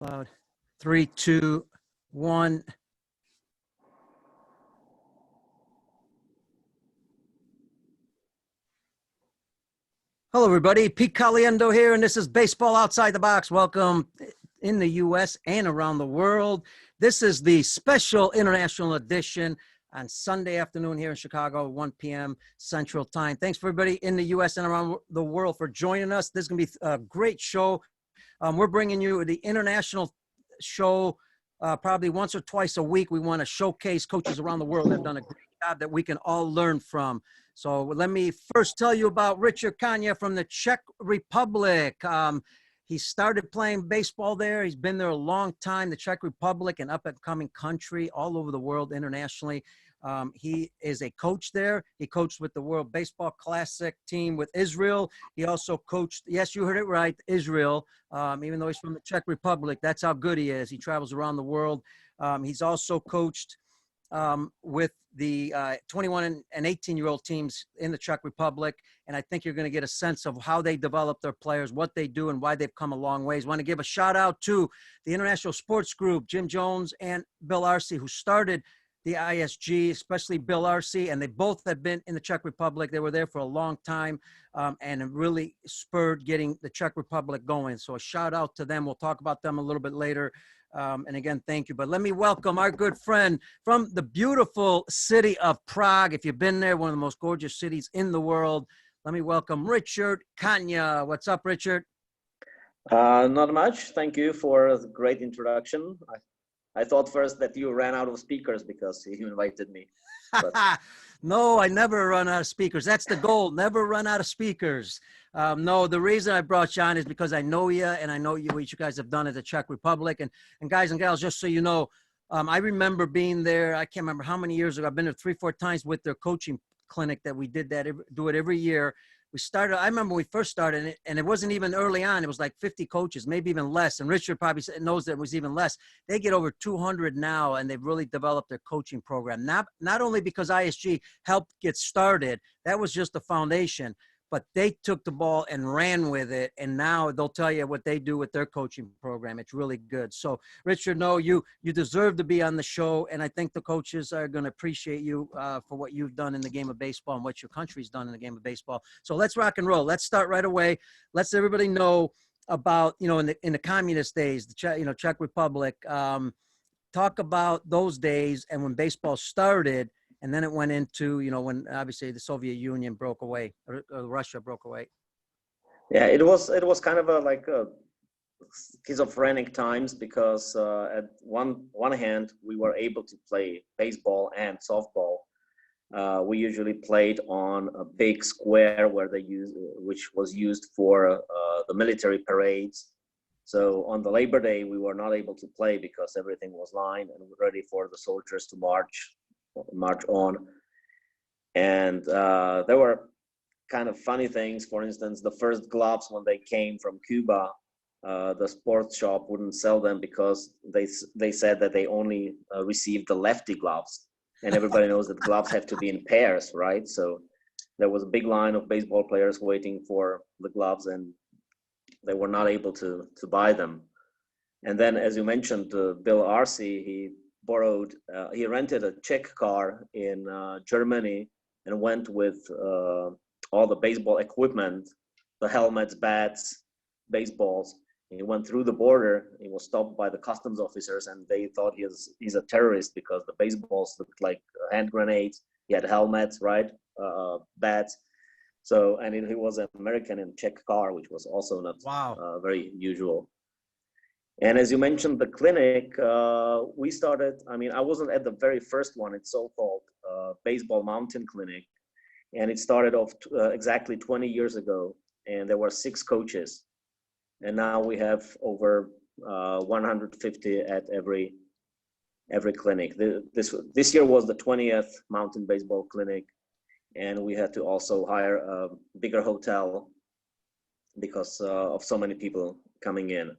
Loud. 3, 2, 1. Hello, everybody. Pete Caliendo here, and this is Baseball Outside the Box. Welcome in the U.S. and around the world. This is the special international edition on Sunday afternoon here in Chicago, 1 p.m. Central Time. Thanks for everybody in the U.S. and around the world for joining us. This is going to be a great show. We're bringing you the international show probably once or twice a week. We want to showcase coaches around the world that have done a great job that we can all learn from. So let me first tell you about Richard Kania from the Czech Republic. He started playing baseball there. He's been there a long time. The Czech Republic, an up-and-coming country all over the world internationally. He is a coach there. He coached with the World Baseball Classic team with Israel. He also coached, yes, you heard it right, Israel, even though he's from the Czech Republic. That's how good he is. He travels around the world. He's also coached with the 21 and 18-year-old teams in the Czech Republic. And I think you're going to get a sense of how they develop their players, what they do, and why they've come a long ways. Want to give a shout out to the International Sports Group, Jim Jones and Bill Arce, who started the ISG, especially Bill Arce, and they both have been in the Czech Republic. They were there for a long time, and it really spurred getting the Czech Republic going. So a shout out to them. We'll talk about them a little bit later. And again, thank you. But let me welcome our good friend from the beautiful city of Prague. If you've been there, one of the most gorgeous cities in the world. Let me welcome Richard Kania. What's up, Richard? Not much. Thank you for the great introduction. I thought first that you ran out of speakers because you invited me. But... No, I never run out of speakers. That's the goal. Never run out of speakers. No, the reason I brought you on is because I know you and I know what you guys have done at the Czech Republic. And guys and gals, just so you know, I remember being there. I can't remember how many years ago. I've been there 3, 4 times with their coaching clinic that we did do it every year. We started, I remember when we first started, and it wasn't even early on. It was like 50 coaches, maybe even less. And Richard probably knows that it was even less. They get over 200 now, and they've really developed their coaching program. Not only because ISG helped get started, that was just the foundation, but they took the ball and ran with it. And now they'll tell you what they do with their coaching program. It's really good. So Richard, no, you deserve to be on the show. And I think the coaches are going to appreciate you for what you've done in the game of baseball and what your country's done in the game of baseball. So let's rock and roll. Let's start right away. Let's everybody know about, in the communist days, the Czech Republic. Talk about those days and when baseball started. And then it went into, when obviously the Soviet Union broke away, or Russia broke away. Yeah, it was kind of like a schizophrenic times because at one hand we were able to play baseball and softball. We usually played on a big square which was used for the military parades. So on the Labor Day we were not able to play because everything was lined and ready for the soldiers to march on. And there were kind of funny things. For instance, the first gloves when they came from Cuba, the sports shop wouldn't sell them because they said that they only received the lefty gloves, and everybody knows that gloves have to be in pairs, right? So there was a big line of baseball players waiting for the gloves, and they were not able to buy them. And then, as you mentioned, Bill Arce, he rented a Czech car in Germany and went with all the baseball equipment, the helmets, bats, baseballs. He went through the border. He was stopped by the customs officers, and they thought he's a terrorist because the baseballs looked like hand grenades. He had helmets, right, bats. So, and he was an American in Czech car, which was also not very usual. And as you mentioned, the clinic, we started, I wasn't at the very first one. It's so-called Baseball Mountain Clinic. And it started off exactly 20 years ago. And there were 6 coaches. And now we have over 150 at every clinic. This year was the 20th Mountain Baseball Clinic. And we had to also hire a bigger hotel because of so many people coming in.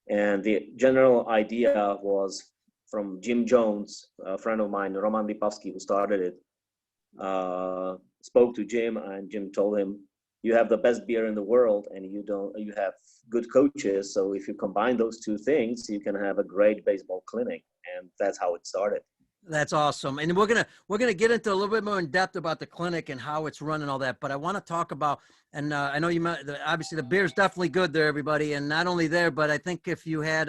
And the general idea was from Jim Jones, a friend of mine, Roman Lipavsky, who started it, spoke to Jim, and Jim told him you have the best beer in the world, and you have good coaches. So if you combine those two things, you can have a great baseball clinic, and that's how it started. That's awesome. And we're gonna get into a little bit more in depth about the clinic and how it's run and all that. But I want to talk about, and I know you might, obviously the beer's definitely good there, everybody. And not only there, but I think if you had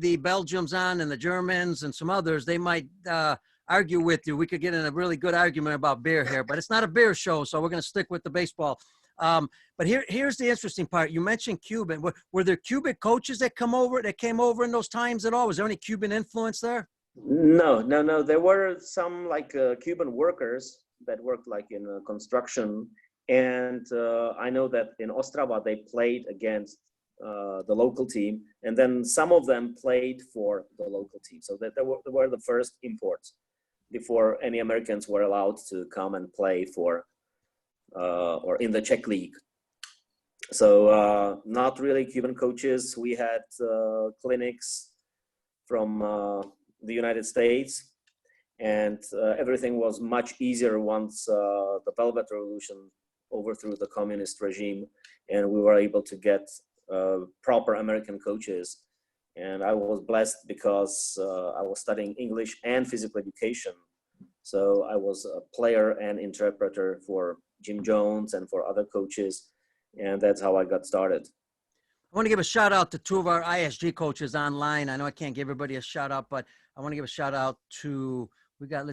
the Belgians on and the Germans and some others, they might argue with you. We could get in a really good argument about beer here, but it's not a beer show, so we're going to stick with the baseball. But here's the interesting part. You mentioned Cuban. Were there Cuban coaches that came over in those times at all? Was there any Cuban influence there? No. There were some like Cuban workers that worked like in construction, and I know that in Ostrava they played against the local team, and then some of them played for the local team. So that they were the first imports before any Americans were allowed to come and play for or in the Czech League. So not really Cuban coaches. We had clinics from the United States, and everything was much easier once the Velvet Revolution overthrew the communist regime, and we were able to get proper American coaches. And I was blessed because I was studying English and physical education. So I was a player and interpreter for Jim Jones and for other coaches. And that's how I got started. I want to give a shout out to two of our ISG coaches online. I know I can't give everybody a shout out, but I want to give a shout out to, we got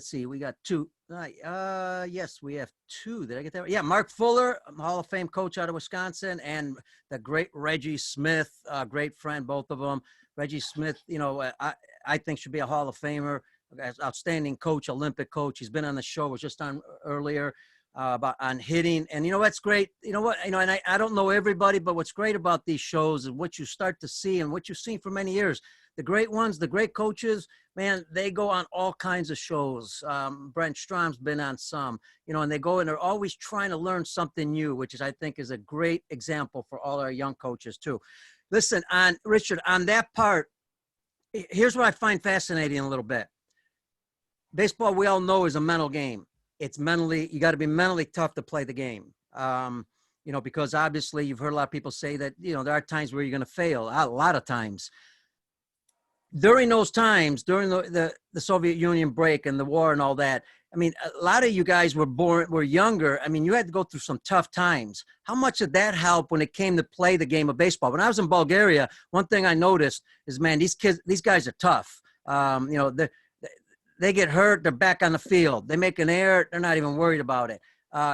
two. Yes, we have two. Did I get that right? Yeah, Mark Fuller, Hall of Fame coach out of Wisconsin, and the great Reggie Smith, great friend, both of them. Reggie Smith, I think should be a Hall of Famer, outstanding coach, Olympic coach. He's been on the show, was just on earlier. About on hitting, and what's great, and I don't know everybody, but what's great about these shows is what you start to see and what you've seen for many years. The great ones, the great coaches, man, they go on all kinds of shows. Brent Strom's been on some, and they go and they're always trying to learn something new, which I think is a great example for all our young coaches too. Listen, Richard, on that part, here's what I find fascinating a little bit. Baseball, we all know, is a mental game. It's you got to be mentally tough to play the game. Because obviously you've heard a lot of people say that, there are times where you're going to fail, a lot of times. During those times, during the Soviet Union break and the war and all that, I mean, a lot of you guys were younger. I mean, you had to go through some tough times. How much did that help when it came to play the game of baseball? When I was in Bulgaria, one thing I noticed is, man, these guys are tough. They get hurt, they're back on the field. They make an error, they're not even worried about it.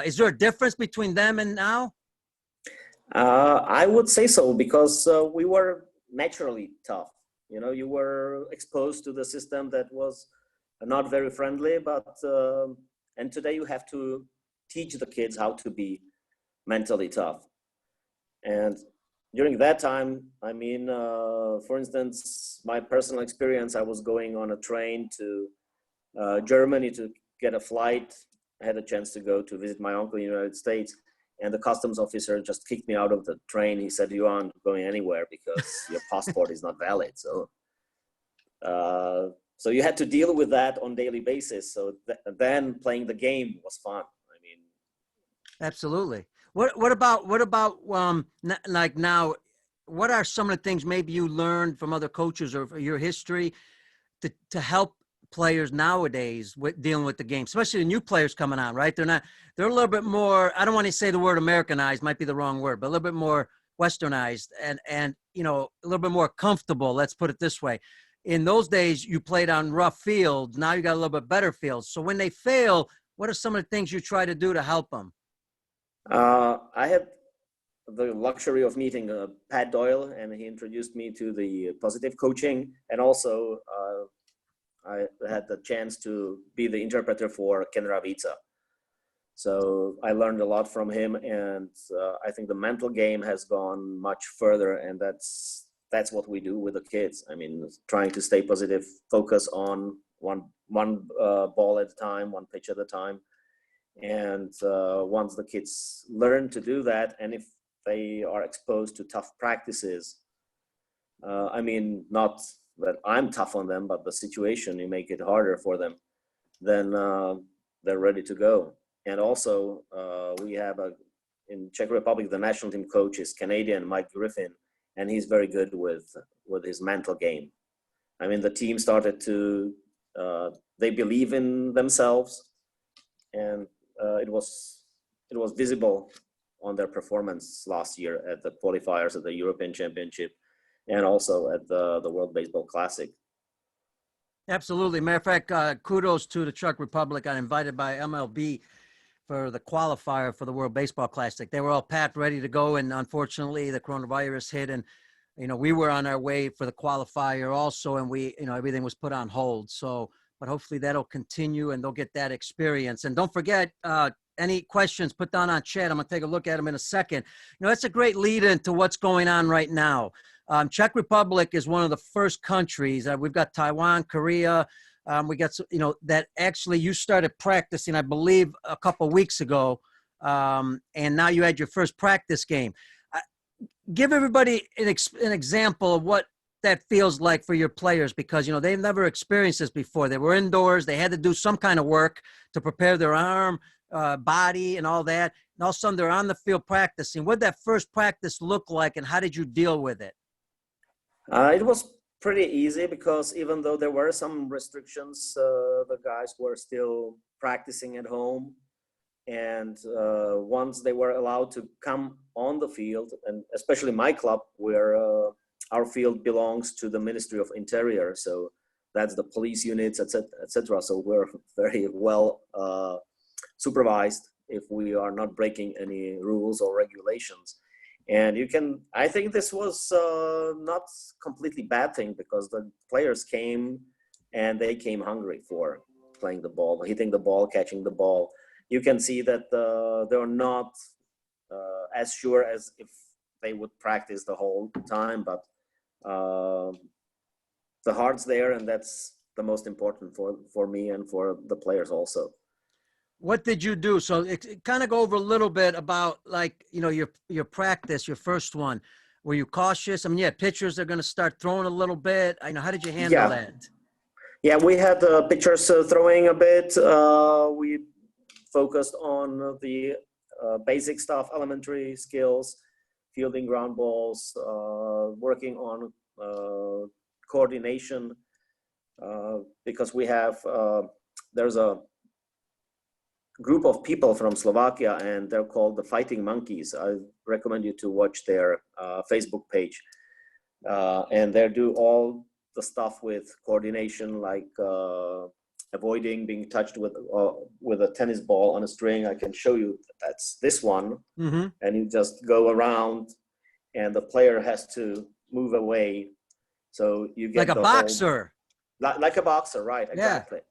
Is there a difference between them and now? I would say so, because we were naturally tough. You were exposed to the system that was not very friendly, and today you have to teach the kids how to be mentally tough. And during that time, I mean, for instance, my personal experience, I was going on a train to Germany to get a flight. I had a chance to go to visit my uncle in the United States, and the customs officer just kicked me out of the train. He said, "You aren't going anywhere because your passport is not valid." So you had to deal with that on a daily basis. So then playing the game was fun. I mean, absolutely. What about like now? What are some of the things maybe you learned from other coaches or your history to help players nowadays with dealing with the game, especially the new players coming on, right? They're a little bit more, I don't want to say the word Americanized, might be the wrong word, but a little bit more Westernized and a little bit more comfortable. Let's put it this way. In those days, you played on rough fields. Now you got a little bit better fields. So when they fail, what are some of the things you try to do to help them? I had the luxury of meeting Pat Doyle, and he introduced me to the positive coaching, and also I had the chance to be the interpreter for Ken Ravica. So I learned a lot from him, and I think the mental game has gone much further, and that's what we do with the kids. I mean, trying to stay positive, focus on one ball at a time, one pitch at a time. And once the kids learn to do that, and if they are exposed to tough practices, I mean, not that I'm tough on them, but the situation, you make it harder for them, then they're ready to go. And also we have a in Czech Republic, the national team coach is Canadian, Mike Griffin, and he's very good with his mental game. I mean, the team started to, they believe in themselves, and it was visible on their performance last year at the qualifiers at the European Championship and also at the World Baseball Classic. Absolutely. Matter of fact, kudos to the Czech Republic. I invited by MLB for the qualifier for the World Baseball Classic. They were all packed, ready to go, and unfortunately, the coronavirus hit, and we were on our way for the qualifier also, and everything was put on hold. So, but hopefully that'll continue, and they'll get that experience. And don't forget, any questions, put down on chat. I'm gonna take a look at them in a second. That's a great lead into what's going on right now. Czech Republic is one of the first countries. We've got Taiwan, Korea. We got, that actually you started practicing, I believe, a couple of weeks ago. And now you had your first practice game. Give everybody an example of what that feels like for your players, because, they've never experienced this before. They were indoors. They had to do some kind of work to prepare their arm, body, and all that. And all of a sudden they're on the field practicing. What did that first practice look like, and how did you deal with it? It was pretty easy because even though there were some restrictions, the guys were still practicing at home. And once they were allowed to come on the field, and especially my club, where our field belongs to the Ministry of Interior, so that's the police units, etc. So we're very well supervised if we are not breaking any rules or regulations. And I think this was not completely bad thing, because the players came and they came hungry for playing the ball, hitting the ball, catching the ball. You can see that they're not as sure as if they would practice the whole time, but the heart's there, and that's the most important for me and for the players also. What did you do? So kind of go over a little bit about, like, your practice, your first one. Were you cautious? I mean, yeah, pitchers are going to start throwing a little bit. How did you handle that? Yeah, we had pitchers throwing a bit. We focused on the basic stuff, elementary skills, fielding ground balls, working on coordination, because we have, there's a group of people from Slovakia, and they're called the Fighting Monkeys. I recommend you to watch their Facebook page. And they do all the stuff with coordination, like avoiding being touched with a tennis ball on a string. I can show you, that's this one. Mm-hmm. And you just go around, and the player has to move away. So you get like a boxer. Like a boxer, right? Exactly. Yeah.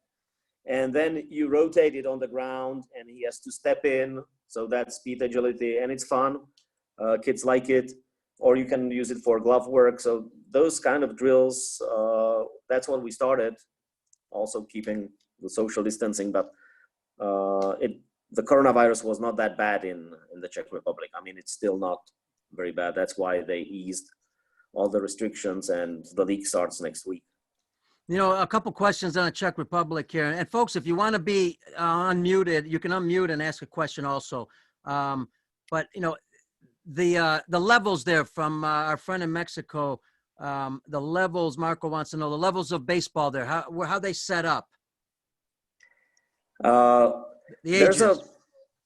And then you rotate it on the ground, and he has to step in. So that's speed, agility, and it's fun. Kids like it. Or you can use it for glove work. So those kind of drills, that's what we started. Also keeping the social distancing, but the coronavirus was not that bad in the Czech Republic. I mean, it's still not very bad. That's why they eased all the restrictions, and the league starts next week. A couple questions on the Czech Republic here. And folks, if you want to be unmuted, you can unmute and ask a question also. But, the levels there from our friend in Mexico, the levels, Marco wants to know, the levels of baseball there, how they set up. The ages.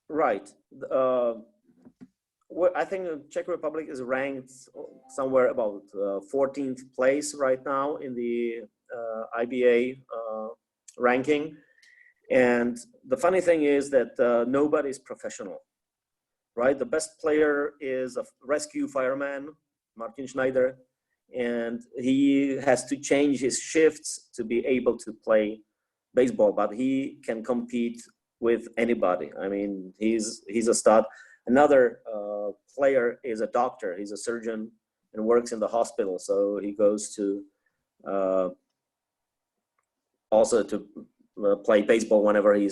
Right. I think the Czech Republic is ranked somewhere about 14th place right now in the IBA ranking. And the funny thing is that nobody's professional, right? The best player is a rescue fireman, Martin Schneider, and he has to change his shifts to be able to play baseball, but he can compete with anybody. I mean, he's a stud. Another player is a doctor. He's a surgeon and works in the hospital. So he goes to also to play baseball whenever he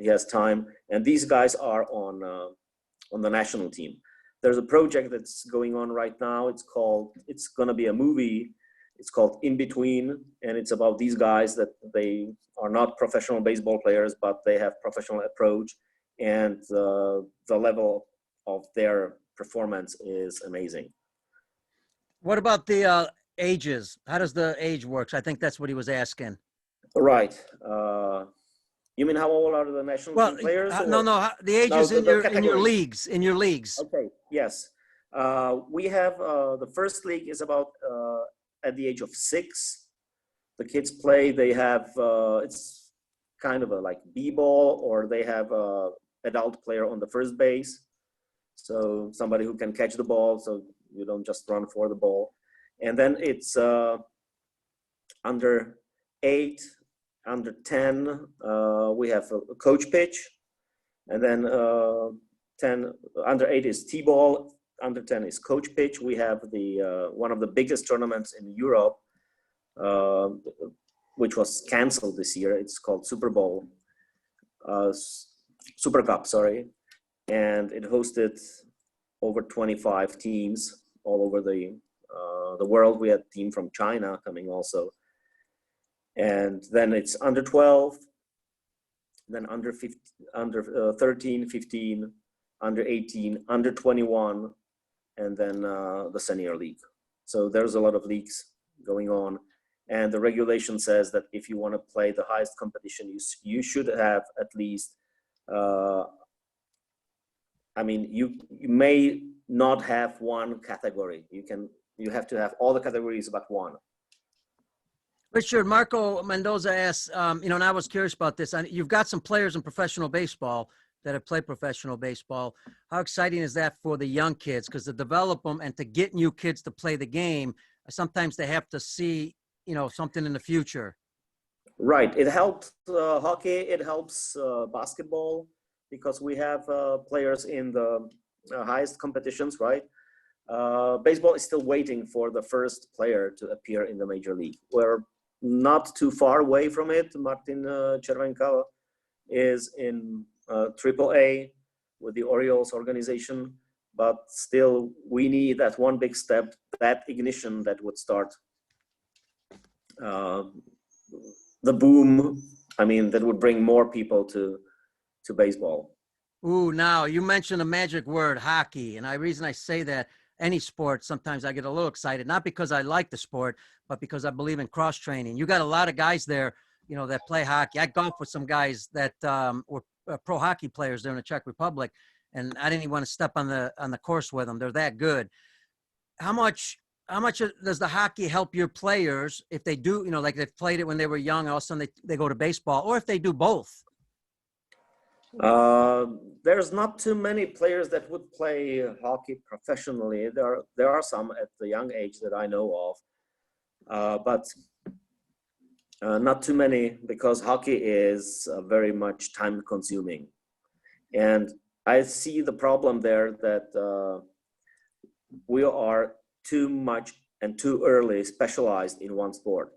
has time. And these guys are on the national team. There's a project that's going on right now. It's going to be a movie. It's called In Between, and it's about these guys that they are not professional baseball players, but they have professional approach, and the level of their performance is amazing. What about the ages? How does the age works? I think that's what he was asking. Right. You mean how old are the national Well, team players? no, the ages in your categories. in your leagues. Okay. Yes. We have the first league is about at the age of 6. The kids play. They have it's kind of a like b-ball, or they have a adult player on the first base, so somebody who can catch the ball, so you don't just run for the ball. And then it's under 8, under 10. We have a coach pitch, and then 10 under 8 is t-ball. Under 10 is coach pitch. We have the one of the biggest tournaments in Europe, which was canceled this year. It's called Super Cup, sorry, and it hosted over 25 teams all over the world. We had a team from China coming also, and then it's under 12, then under 15, under 13, 15, under 18, under 21. And then the senior league. So there's a lot of leagues going on. And the regulation says that if you want to play the highest competition, you should have at least, you may not have one category. You have to have all the categories but one. Richard, Marco Mendoza asks, and I was curious about this. You've got some players in professional baseball that have played professional baseball. How exciting is that for the young kids? Because to develop them and to get new kids to play the game, sometimes they have to see, something in the future. Right. It helps hockey. It helps basketball, because we have players in the highest competitions, right? Baseball is still waiting for the first player to appear in the major league. We're not too far away from it. Martin Červenka is in AAA with the Orioles organization, but still we need that one big step, that ignition that would start the boom. That would bring more people to baseball. Ooh, now you mentioned a magic word, hockey. And the reason I say that, any sport, sometimes I get a little excited, not because I like the sport, but because I believe in cross training. You got a lot of guys there, that play hockey. I golf with some guys that were pro hockey players there in the Czech Republic, and I didn't even want to step on the course with them. They're that good. How much does the hockey help your players if they do, like they've played it when they were young, all of a sudden they go to baseball, or if they do both? There's not too many players that would play hockey professionally. There are some at the young age that I know of, but not too many, because hockey is very much time consuming. And I see the problem there that we are too much and too early specialized in one sport.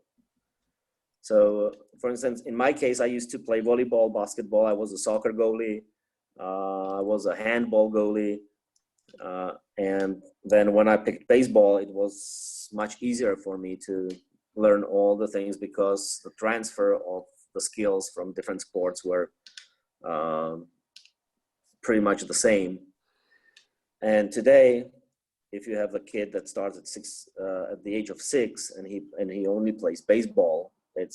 So, for instance, in my case, I used to play volleyball, basketball. I was a soccer goalie. I was a handball goalie. And then when I picked baseball, it was much easier for me to learn all the things, because the transfer of the skills from different sports were pretty much the same. And today, if you have a kid that starts at the age of 6 and he only plays baseball, it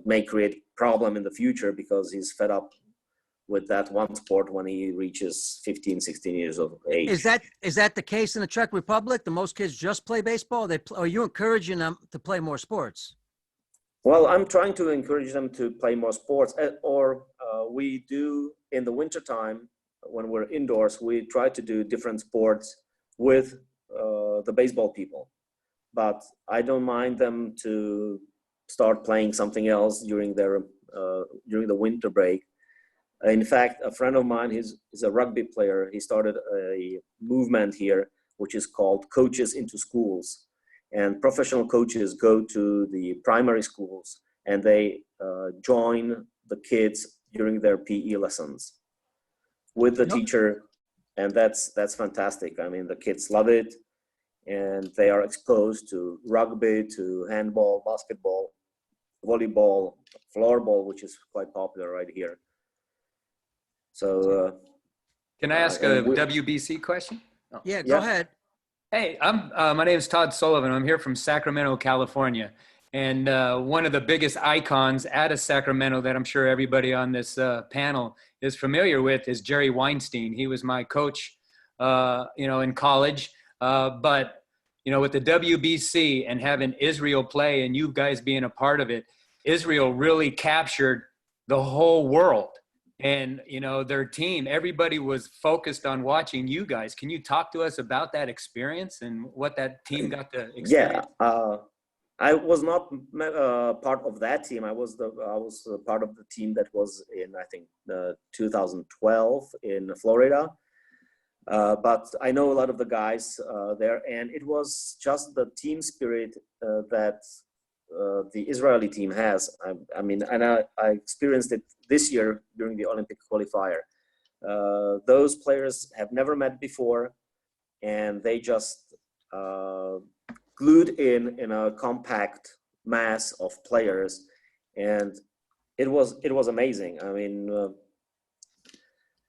may create problem in the future, because he's fed up with that one sport when he reaches 15, 16 years of age. Is that the case in the Czech Republic? The most kids just play baseball? Are you encouraging them to play more sports? Well, I'm trying to encourage them to play more sports, or we do in the wintertime when we're indoors, we try to do different sports with the baseball people. But I don't mind them to start playing something else during the winter break. In fact, a friend of mine, he's a rugby player. He started a movement here, which is called Coaches into Schools. And professional coaches go to the primary schools and they join the kids during their PE lessons with the teacher. And that's fantastic. The kids love it. And they are exposed to rugby, to handball, basketball, volleyball, floorball, which is quite popular right here. So Can I ask a and WBC question? Oh. Yeah, go Yeah. ahead. Hey, my name is Todd Sullivan. I'm here from Sacramento, California. And one of the biggest icons out of Sacramento that I'm sure everybody on this panel is familiar with is Jerry Weinstein. He was my coach, in college. But, with the WBC and having Israel play and you guys being a part of it, Israel really captured the whole world. And, their team, everybody was focused on watching you guys. Can you talk to us about that experience and what that team got to experience? Yeah. I was not part of that team. I was part of the team that was in, I think, 2012 in Florida. But I know a lot of the guys there, and it was just the team spirit that the Israeli team has. I mean, and I experienced it this year during the Olympic qualifier. Those players have never met before, and they just glued in a compact mass of players, and it was amazing. I mean,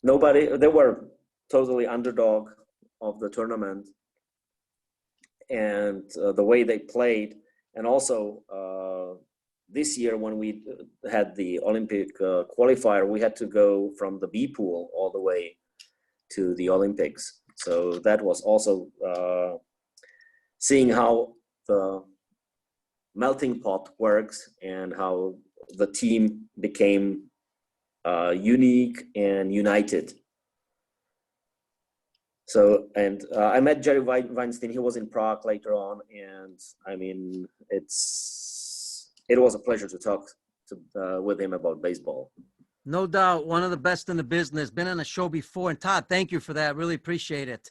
they were totally underdog of the tournament, and the way they played. And also this year when we had the Olympic qualifier, we had to go from the B pool all the way to the Olympics. So that was also seeing how the melting pot works and how the team became unique and united. So, and I met Jerry Weinstein. He was in Prague later on, and I mean, it was a pleasure to talk with him about baseball. No doubt, one of the best in the business. Been on the show before, and Todd, thank you for that. Really appreciate it.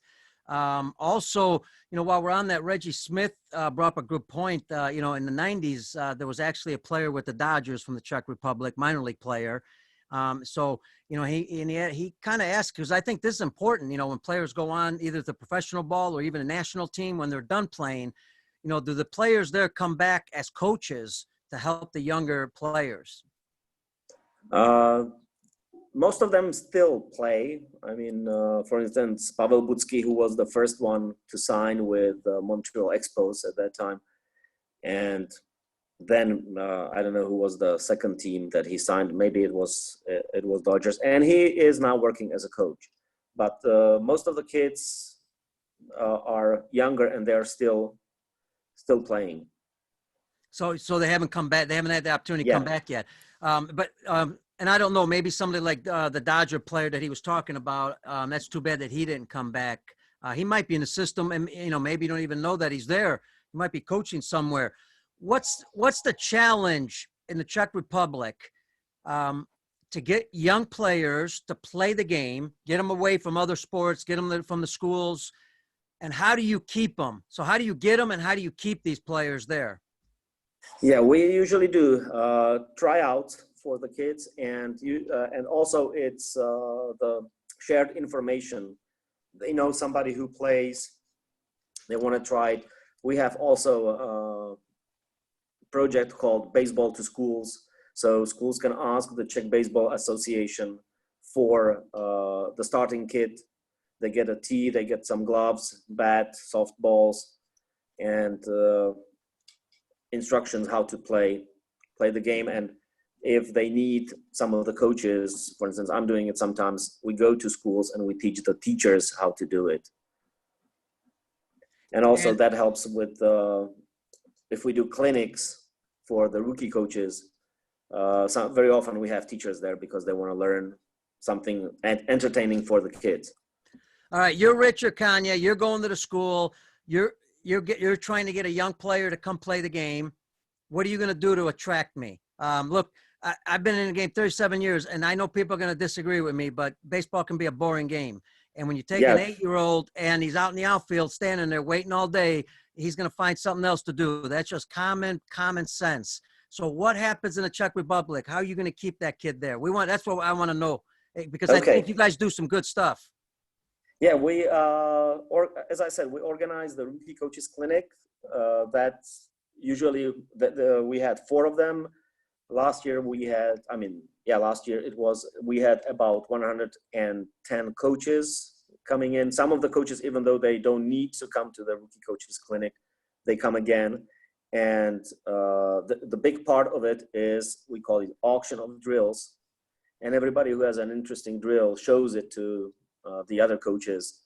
Also, while we're on that, Reggie Smith brought up a good point. In the 90s, there was actually a player with the Dodgers from the Czech Republic, minor league player. He kind of asked, because I think this is important, when players go on either to professional ball or even a national team, when they're done playing, do the players there come back as coaches to help the younger players? Most of them still play. I mean, for instance, Pavel Budsky, who was the first one to sign with Montreal Expos at that time. And then I don't know who was the second team that he signed. Maybe it was Dodgers, and he is now working as a coach. But most of the kids are younger, and they're still playing. So they haven't come back. They haven't had the opportunity to come back yet. And I don't know, maybe somebody like the Dodger player that he was talking about. That's too bad that he didn't come back. He might be in the system, and maybe you don't even know that he's there. He might be coaching somewhere. What's the challenge in the Czech Republic to get young players to play the game, get them away from other sports, get them from the schools, and how do you keep them? So how do you get them, and how do you keep these players there? Yeah, we usually do tryouts for the kids, and also it's the shared information. They know somebody who plays, they want to try it. We have also a project called Baseball to Schools. So schools can ask the Czech Baseball Association for the starting kit. They get a tee, they get some gloves, bat, softballs, and instructions how to play the game. And if they need some of the coaches, for instance, I'm doing it sometimes, we go to schools and we teach the teachers how to do it. And also that helps with if we do clinics for the rookie coaches, very often we have teachers there because they want to learn something entertaining for the kids. All right, you're Richard Kania. You're going to the school. You're trying to get a young player to come play the game. What are you going to do to attract me? Look, I've been in the game 37 years, and I know people are going to disagree with me, but baseball can be a boring game. And when you take an 8-year-old and he's out in the outfield standing there waiting all day, he's going to find something else to do. That's just common sense. So what happens in the Czech Republic? How are you going to keep that kid there? That's what I want to know, because I think you guys do some good stuff. Yeah, as I said, we organize the rookie coaches clinic. That's usually we had 4 of them. Last year we had, last year we had about 110 coaches coming in. Some of the coaches, even though they don't need to come to the rookie coaches clinic, they come again. And the big part of it is, we call it auction of drills. And everybody who has an interesting drill shows it to the other coaches.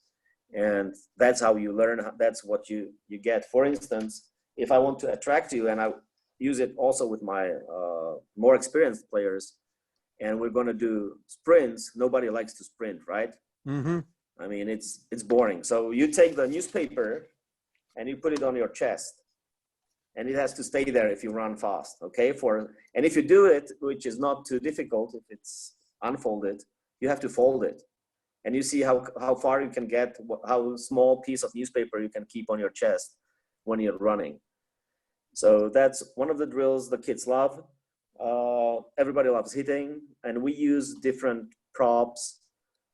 And that's how you learn. That's what you get. For instance, if I want to attract you, and I use it also with my more experienced players, and we're going to do sprints, nobody likes to sprint, right? Mm-hmm. I mean, it's boring. So you take the newspaper and you put it on your chest, and it has to stay there if you run fast, okay? And if you do it, which is not too difficult, if it's unfolded, you have to fold it. And you see how far you can get, how small piece of newspaper you can keep on your chest when you're running. So that's one of the drills the kids love. Everybody loves hitting, and we use different props.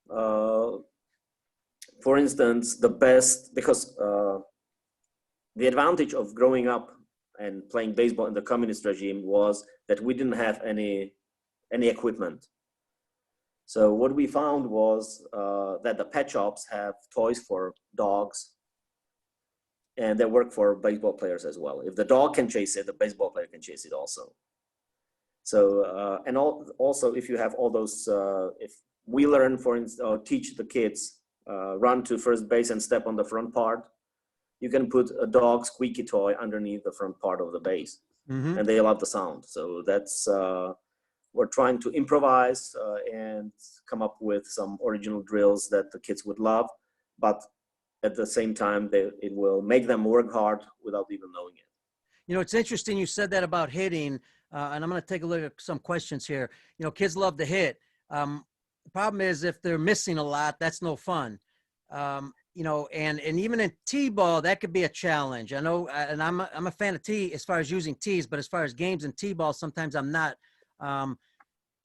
For instance, because the advantage of growing up and playing baseball in the communist regime was that we didn't have any equipment. So what we found was that the pet shops have toys for dogs, and they work for baseball players as well. If the dog can chase it, the baseball player can chase it also. So, and also if you have all those, if we learn, for instance, or teach the kids run to first base and step on the front part, you can put a dog squeaky toy underneath the front part of the base, Mm-hmm. and they love the sound. So that's, we're trying to improvise and come up with some original drills that the kids would love, but at the same time, it will make them work hard without even knowing it. You know, it's interesting you said that about hitting, and I'm going to take a look at some questions here. You know, kids love to hit. The problem is if they're missing a lot, that's no fun. You know, and even in T-ball, that could be a challenge. I know, and I'm a fan of T as far as using tees, but as far as games in T-ball, sometimes I'm not,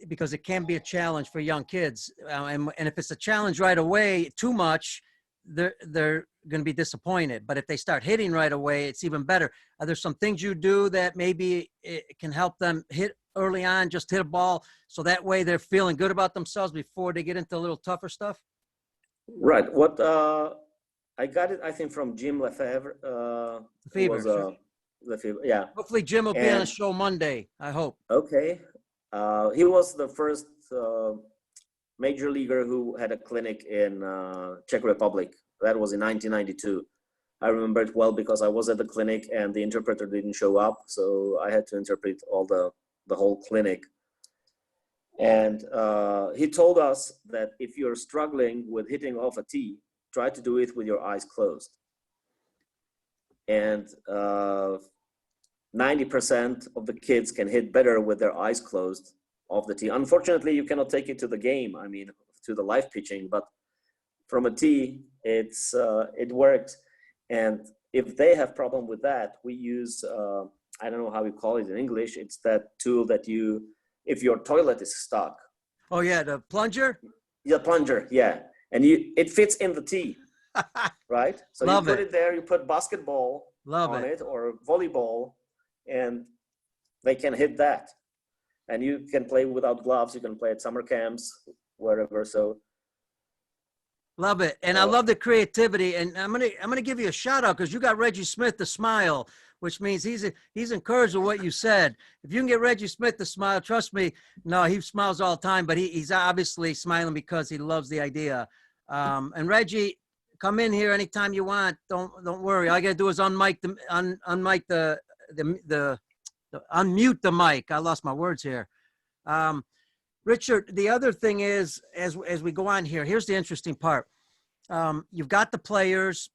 because it can be a challenge for young kids. And if it's a challenge right away, too much, they're going to be disappointed. But if they start hitting right away, it's even better. Are there some things you do that maybe it can help them hit early on, just hit a ball, so that way they're feeling good about themselves before they get into a little tougher stuff? Right. What I got it, I think, from Jim Lefebvre. Lefebvre, sure. Lefebvre, yeah. Hopefully Jim will be on a show Monday, I hope. Okay. He was the first major leaguer who had a clinic in Czech Republic. That was in 1992. I remember it well because I was at the clinic and the interpreter didn't show up, so I had to interpret all the whole clinic. And he told us that if you're struggling with hitting off a tee, try to do it with your eyes closed. And 90% of the kids can hit better with their eyes closed off the tee. Unfortunately, you cannot take it to the game, I mean, to the live pitching, but from a tee, it works. And if they have problem with that, we use, I don't know how you call it in English, it's that tool that if your toilet is stuck. Oh yeah, the plunger? The plunger, yeah. And it fits in the tee, right? So Love you put it. it there, you put basketball Love on it. it or volleyball, and they can hit that. And you can play without gloves, you can play at summer camps, wherever, so. Love it. And I love the creativity. And I'm gonna give you a shout out because you got Reggie Smith to smile, which means he's encouraged with what you said. If you can get Reggie Smith to smile, trust me, no, he smiles all the time, but he's obviously smiling because he loves the idea. And Reggie, come in here anytime you want. Don't worry. All you gotta do is unmute the mic. I lost my words here. Richard, the other thing is, as we go on here, here's the interesting part. You've got the players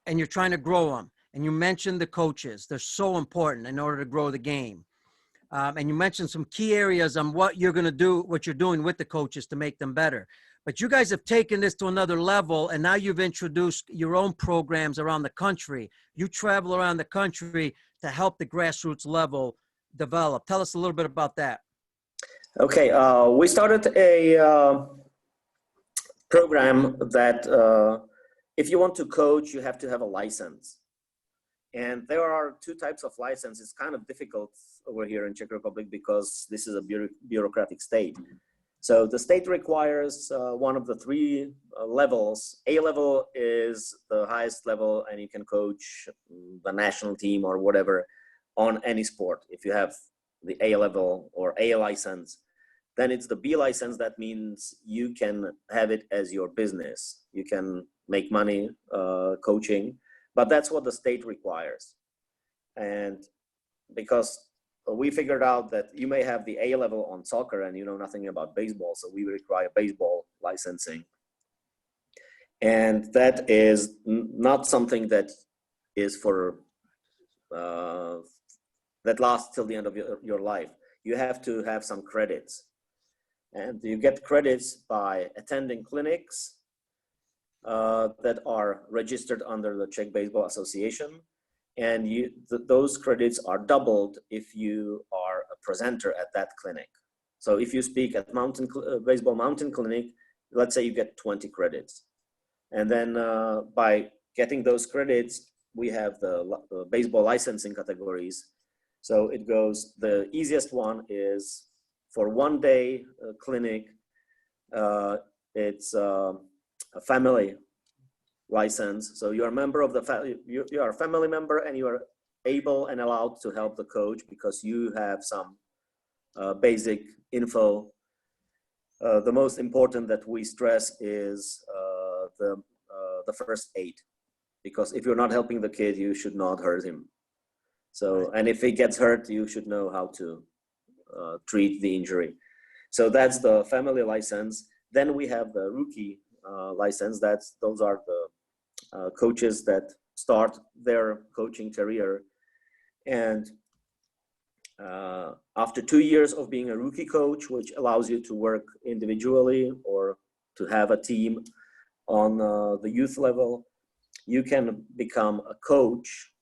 and you're trying to grow them. And you mentioned the coaches. They're so important in order to grow the game. And you mentioned some key areas on what you're going to do, what you're doing with the coaches to make them better. But you guys have taken this to another level, and now you've introduced your own programs around the country. You travel around the country to help the grassroots level develop. Tell us a little bit about that. Okay, we started a program that if you want to coach, you have to have a license. And there are two types of license. It's kind of difficult over here in Czech Republic because this is a bureaucratic state. So the state requires one of the three levels. A level is the highest level, and you can coach the national team or whatever on any sport. If you have the A level or A license, then it's the B license. That means you can have it as your business. You can make money coaching, but that's what the state requires. And because we figured out that you may have the A level on soccer and you know nothing about baseball, so we require baseball licensing. And that is not something that is for, that lasts till the end of your life. You have to have some credits. And you get credits by attending clinics that are registered under the Czech Baseball Association. And those credits are doubled if you are a presenter at that clinic. So if you speak at Baseball Mountain Clinic, let's say you get 20 credits. And then by getting those credits, we have the baseball licensing categories. So it goes, the easiest one is for 1 day clinic, it's a family license. So you're a member of the family, you are a family member, and you are able and allowed to help the coach because you have some basic info. The most important that we stress is the first aid, because if you're not helping the kid, you should not hurt him. So, and if he gets hurt, you should know how to treat the injury. So that's the family license. Then we have the rookie license. Those are the coaches that start their coaching career. And after 2 years of being a rookie coach, which allows you to work individually or to have a team on the youth level, you can become a coach.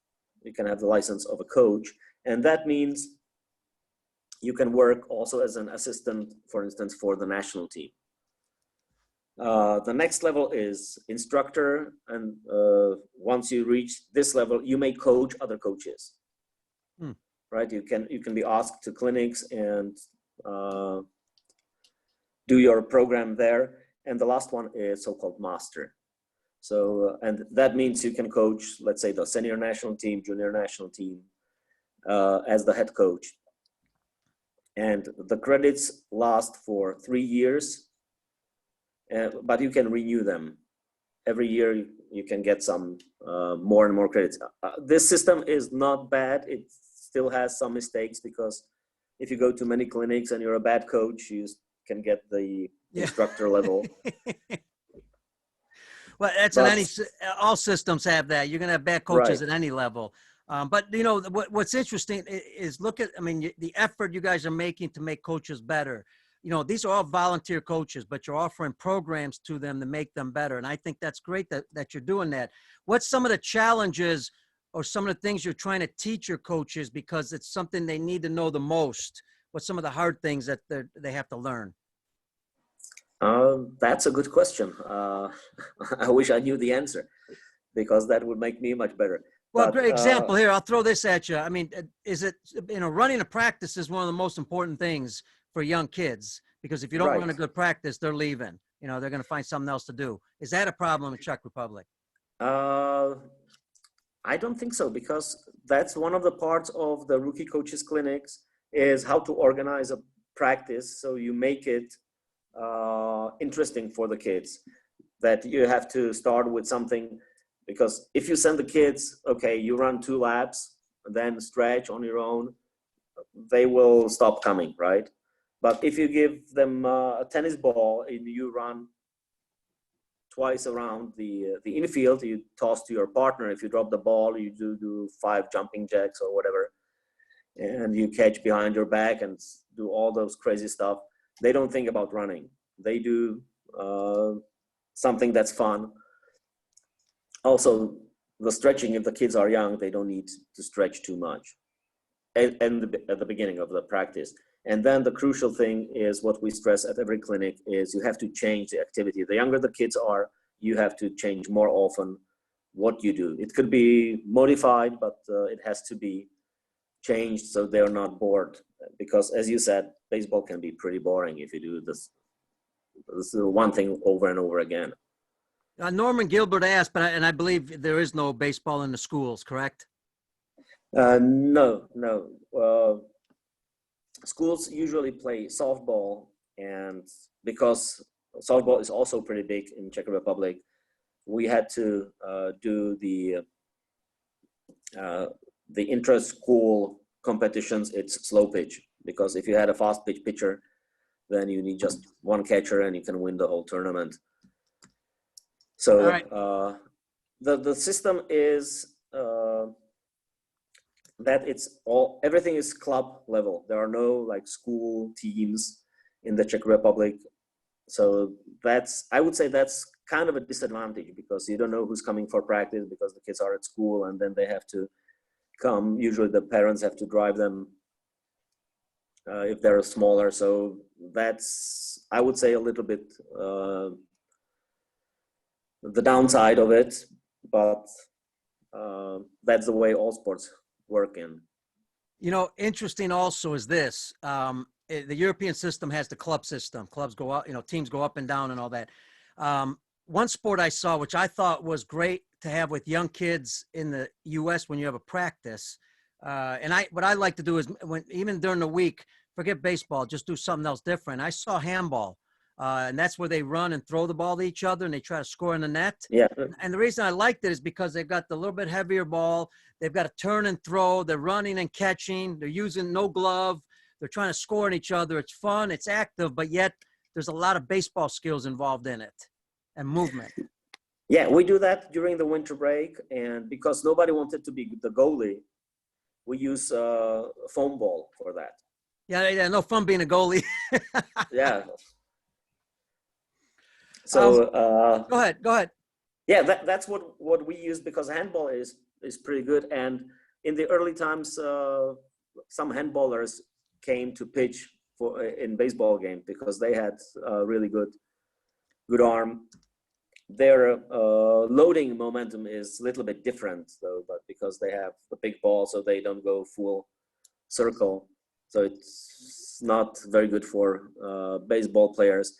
You can have the license of a coach. And that means you can work also as an assistant, for instance, for the national team. The next level is instructor. And once you reach this level, you may coach other coaches. Right? You can be asked to clinics and do your program there. And the last one is so-called master. So, and that means you can coach, let's say, the senior national team, junior national team, as the head coach. And the credits last for 3 years, but you can renew them. Every year you can get some more and more credits. This system is not bad. It still has some mistakes, because if you go to many clinics and you're a bad coach, you can get the instructor level. Well, that's in any, all systems have that. You're going to have bad coaches at any level. But you know, what's interesting is look at, I mean, the effort you guys are making to make coaches better. You know, these are all volunteer coaches, but you're offering programs to them to make them better. And I think that's great that you're doing that. What's some of the challenges or some of the things you're trying to teach your coaches, because it's something they need to know the most? What's some of the hard things that they have to learn? That's a good question. I wish I knew the answer, because that would make me much better. Well, great example here. I'll throw this at you. I mean, is it, you know, running a practice is one of the most important things for young kids, because if you don't run a good practice, they're leaving. You know, they're going to find something else to do. Is that a problem in Czech Republic? I don't think so, because that's one of the parts of the rookie coaches clinics, is how to organize a practice so you make it interesting for the kids. That you have to start with something, because if you send the kids, okay, you run 2 laps, then stretch on your own, they will stop coming, right? But if you give them a tennis ball and you run twice around the infield, you toss to your partner. If you drop the ball, you do 5 jumping jacks or whatever, and you catch behind your back and do all those crazy stuff. They don't think about running. They do something that's fun. Also, the stretching, if the kids are young, they don't need to stretch too much at the beginning of the practice. And then the crucial thing is what we stress at every clinic is you have to change the activity. The younger the kids are, you have to change more often what you do. It could be modified, but it has to be changed so they're not bored. Because as you said, baseball can be pretty boring if you do this one thing over and over again. Norman Gilbert asked, and I believe there is no baseball in the schools, correct? No. Schools usually play softball, and because softball is also pretty big in Czech Republic, we had to do the intra-school competitions. It's slow pitch, because if you had a fast pitch pitcher, then you need just one catcher and you can win the whole tournament. So right. The system is that everything is club level. There are no like school teams in the Czech Republic. So I would say that's kind of a disadvantage, because you don't know who's coming for practice, because the kids are at school and then they have to come. Usually the parents have to drive them if they're smaller. So that's, I would say, a little bit the downside of it, but that's the way all sports work in. Interesting also is this. The European system has the club system. Clubs go up, teams go up and down and all that. One sport I saw, which I thought was great to have with young kids in the U.S. when you have a practice, what I like to do is even during the week, forget baseball, just do something else different. I saw handball, and that's where they run and throw the ball to each other and they try to score in the net. Yeah. And the reason I liked it is because they've got the little bit heavier ball. They've got to turn and throw. They're running and catching. They're using no glove. They're trying to score on each other. It's fun. It's active, but yet there's a lot of baseball skills involved in it and movement. Yeah, we do that during the winter break, and because nobody wanted to be the goalie, we use foam ball for that. Yeah, no fun being a goalie. Yeah. So go ahead. Yeah, that's what we use, because handball is pretty good. And in the early times, some handballers came to pitch in baseball game because they had really good arm. Their loading momentum is a little bit different though, but because they have the big ball, so they don't go full circle. So it's not very good for baseball players.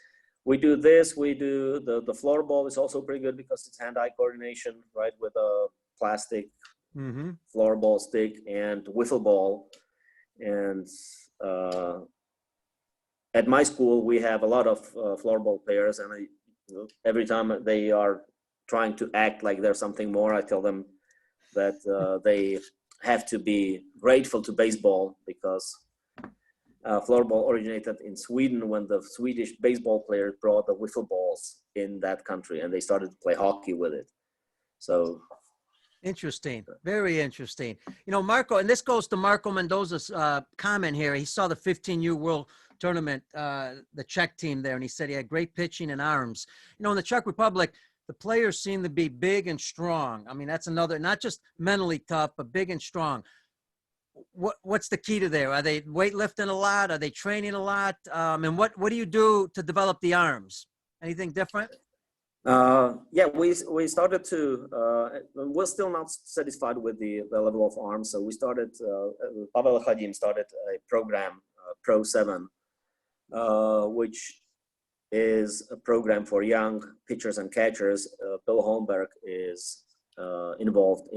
We do this. We do the floorball is also pretty good because it's hand-eye coordination, right, with a plastic floorball stick and wiffle ball. And at my school, we have a lot of floorball players, and every time they are trying to act like there's something more, I tell them that they have to be grateful to baseball, because floorball originated in Sweden when the Swedish baseball players brought the wiffle balls in that country, and they started to play hockey with it. So interesting, very interesting. Marco, and this goes to Marco Mendoza's comment here. He saw the 15U World Tournament, the Czech team there, and he said he had great pitching and arms. In the Czech Republic, the players seem to be big and strong. I mean, that's another, not just mentally tough, but big and strong. What's the key to there? Are they weightlifting a lot? Are they training a lot? And what do you do to develop the arms? Anything different? Yeah, we started to, we're still not satisfied with the level of arms. So we started, Pavel Chadim started a program, Pro 7, which is a program for young pitchers and catchers. Bill Holmberg is involved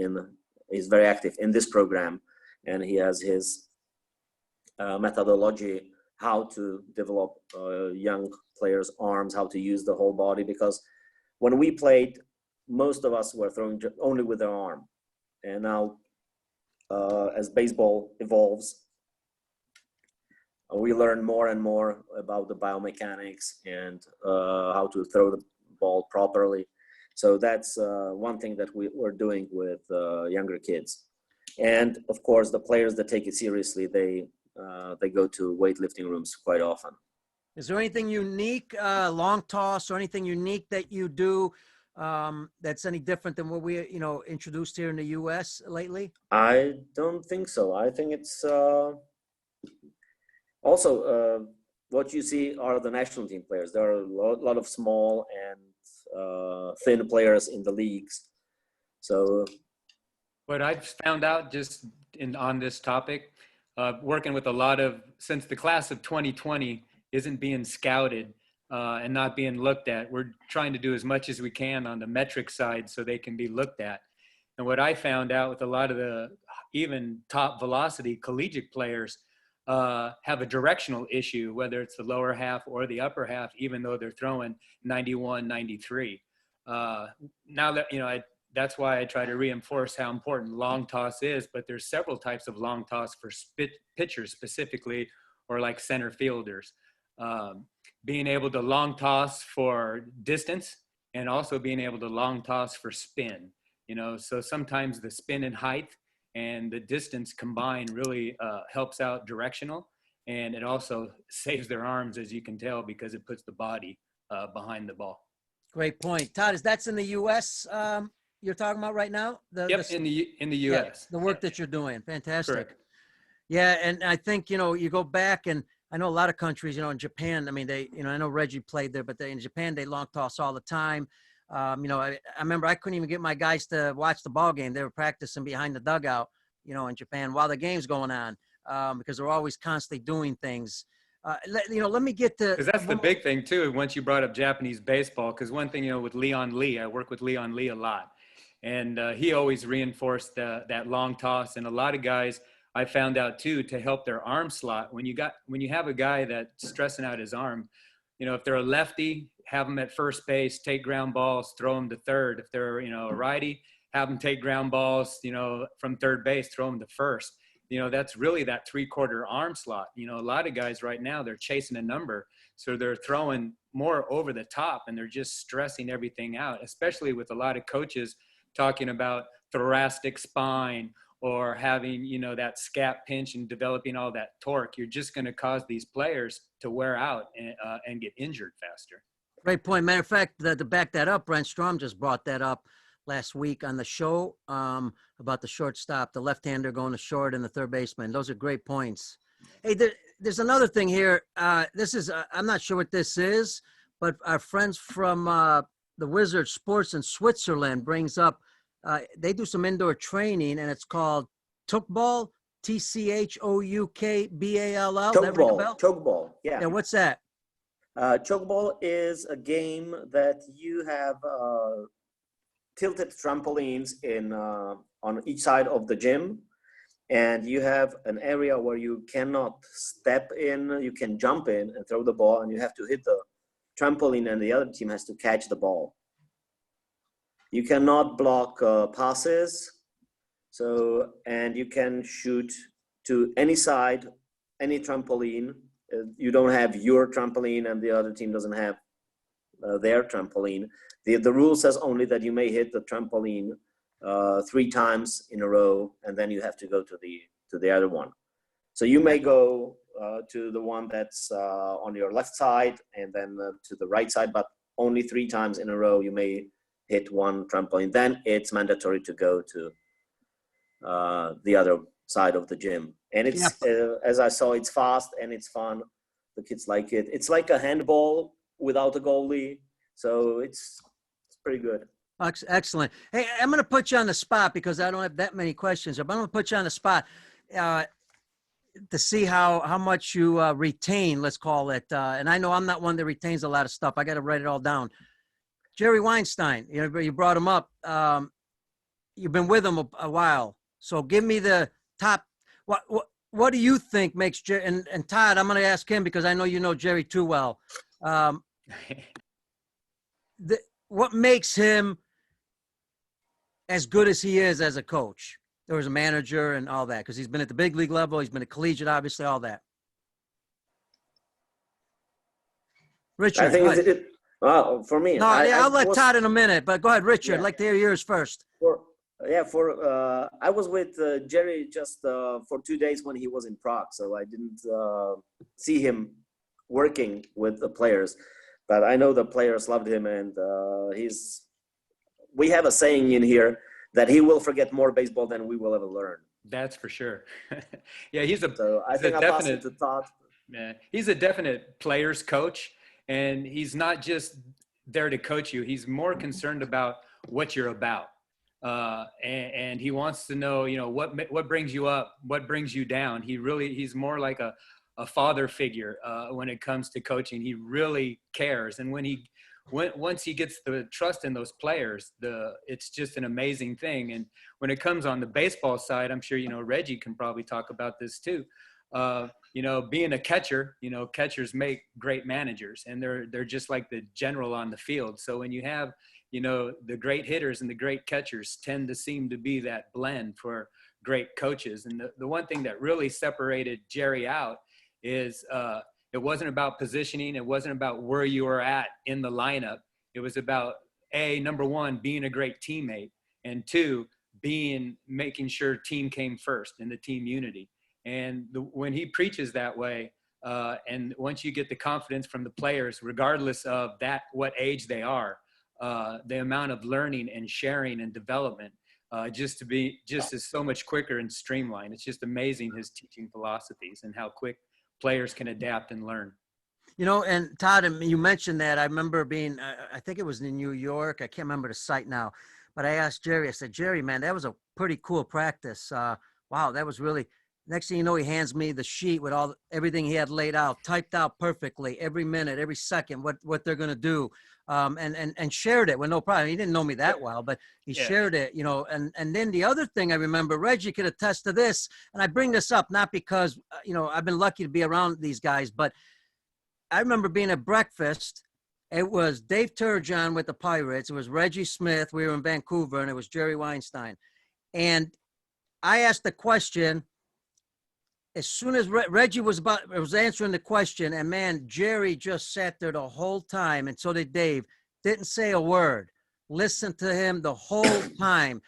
is very active in this program, and he has his methodology how to develop young players' arms, how to use the whole body, because when we played, most of us were throwing only with their arm. And now, as baseball evolves, we learn more and more about the biomechanics and how to throw the ball properly. So that's one thing that we're doing with younger kids. And of course, the players that take it seriously, they go to weightlifting rooms quite often. Is there anything unique, long toss, or anything unique that you do that's any different than what we, introduced here in the U.S. lately? I don't think so. I think it's also what you see are the national team players. There are a lot of small and thin players in the leagues. So What I've found out just on this topic, working with a lot of, since the class of 2020 isn't being scouted and not being looked at, we're trying to do as much as we can on the metric side so they can be looked at. And what I found out with a lot of the even top velocity collegiate players have a directional issue, whether it's the lower half or the upper half, even though they're throwing 91, 93. Now that, that's why I try to reinforce how important long toss is, but there's several types of long toss for pitchers specifically, or like center fielders. Being able to long toss for distance and also being able to long toss for spin, so sometimes the spin and height and the distance combined really helps out directional, and it also saves their arms, as you can tell, because it puts the body behind the ball. Great point. Todd, that's in the U.S. You're talking about right now? Yep, in the U.S. The work that you're doing. Fantastic. Correct. Yeah, and I think, you go back, and I know a lot of countries, in Japan, I mean, they, I know Reggie played there, but in Japan, they long toss all the time. I remember I couldn't even get my guys to watch the ball game. They were practicing behind the dugout, in Japan while the game's going on, because they're always constantly doing things. Let me get to. Because that's the big thing, too, once you brought up Japanese baseball, because one thing, with Leon Lee, I work with Leon Lee a lot. And he always reinforced that long toss. And a lot of guys, I found out too, to help their arm slot, when you have a guy that's stressing out his arm, if they're a lefty, have them at first base, take ground balls, throw them to third. If they're, a righty, have them take ground balls, from third base, throw them to first. That's really that 3/4 arm slot. A lot of guys right now, they're chasing a number. So they're throwing more over the top, and they're just stressing everything out, especially with a lot of coaches talking about thoracic spine or having, that scap pinch and developing all that torque. You're just going to cause these players to wear out and get injured faster. Great point. Matter of fact, to back that up, Brent Strom just brought that up last week on the show about the shortstop, the left-hander going to short, and the third baseman. Those are great points. Hey, there's another thing here. This is, I'm not sure what this is, but our friends from the Wizard Sports in Switzerland brings up, they do some indoor training, and it's called Tookball, Tchoukball. Chokeball, yeah. Yeah, what's that? Chokeball is a game that you have tilted trampolines on each side of the gym, and you have an area where you cannot step in, you can jump in and throw the ball, and you have to hit the trampoline, and the other team has to catch the ball. You cannot block passes, and you can shoot to any side, any trampoline. You don't have your trampoline and the other team doesn't have their trampoline. The rule says only that you may hit the trampoline 3 times in a row, and then you have to go to the other one. So you may go to the one that's on your left side, and then to the right side, but only 3 times in a row you may hit one trampoline. Then it's mandatory to go to the other side of the gym. And it's, as I saw, it's fast and it's fun. The kids like it. It's like a handball without a goalie. So it's pretty good. Excellent. Hey, I'm going to put you on the spot because I don't have that many questions, but I'm going to put you on the spot to see how much you retain, let's call it. And I know I'm not one that retains a lot of stuff. I got to write it all down. Jerry Weinstein, you brought him up. You've been with him a while. So give me the top. What do you think makes Jerry, and Todd, I'm going to ask him because I know you know Jerry too well. What makes him as good as he is as a coach or as a manager and all that? Because he's been at the big league level. He's been a collegiate, obviously, all that. Richard. I think well, for me. No, I'll let Todd in a minute, but go ahead, Richard. I'd like to hear yours first. I was with Jerry just for 2 days when he was in Prague, so I didn't see him working with the players, but I know the players loved him, and we have a saying in here that he will forget more baseball than we will ever learn. That's for sure. Yeah, he's a definite players coach, and he's not just there to coach you. He's more concerned about what you're about. and he wants to know, what brings you up, what brings you down. He's more like a father figure when it comes to coaching. He really cares, and once he gets the trust in those players, it's just an amazing thing. And when it comes on the baseball side, I'm sure Reggie can probably talk about this too. Being a catcher, catchers make great managers, and they're just like the general on the field. So when you have the great hitters and the great catchers tend to seem to be that blend for great coaches. And the one thing that really separated Jerry out is it wasn't about positioning. It wasn't about where you were at in the lineup. It was about number one, being a great teammate, and two, making sure team came first and the team unity. And when he preaches that way, and once you get the confidence from the players, regardless of what age they are, the amount of learning and sharing and development just is so much quicker and streamlined. It's just amazing, his teaching philosophies and how quick players can adapt and learn. And Todd, you mentioned that. I remember being, I think it was in New York. I can't remember the site now, but I asked Jerry, I said, Jerry, man, that was a pretty cool practice. Wow, that was really, next thing you know, he hands me the sheet with everything he had laid out, typed out perfectly, every minute, every second, what they're going to do. And shared it with no problem. He didn't know me that well, but he shared it, and then the other thing I remember, Reggie could attest to this. And I bring this up, not because, I've been lucky to be around these guys, but I remember being at breakfast. It was Dave Turgeon with the Pirates. It was Reggie Smith. We were in Vancouver, and it was Jerry Weinstein. And I asked the question as soon as Reggie was answering the question, and man, Jerry just sat there the whole time, and so did Dave. Didn't say a word. Listened to him the whole time.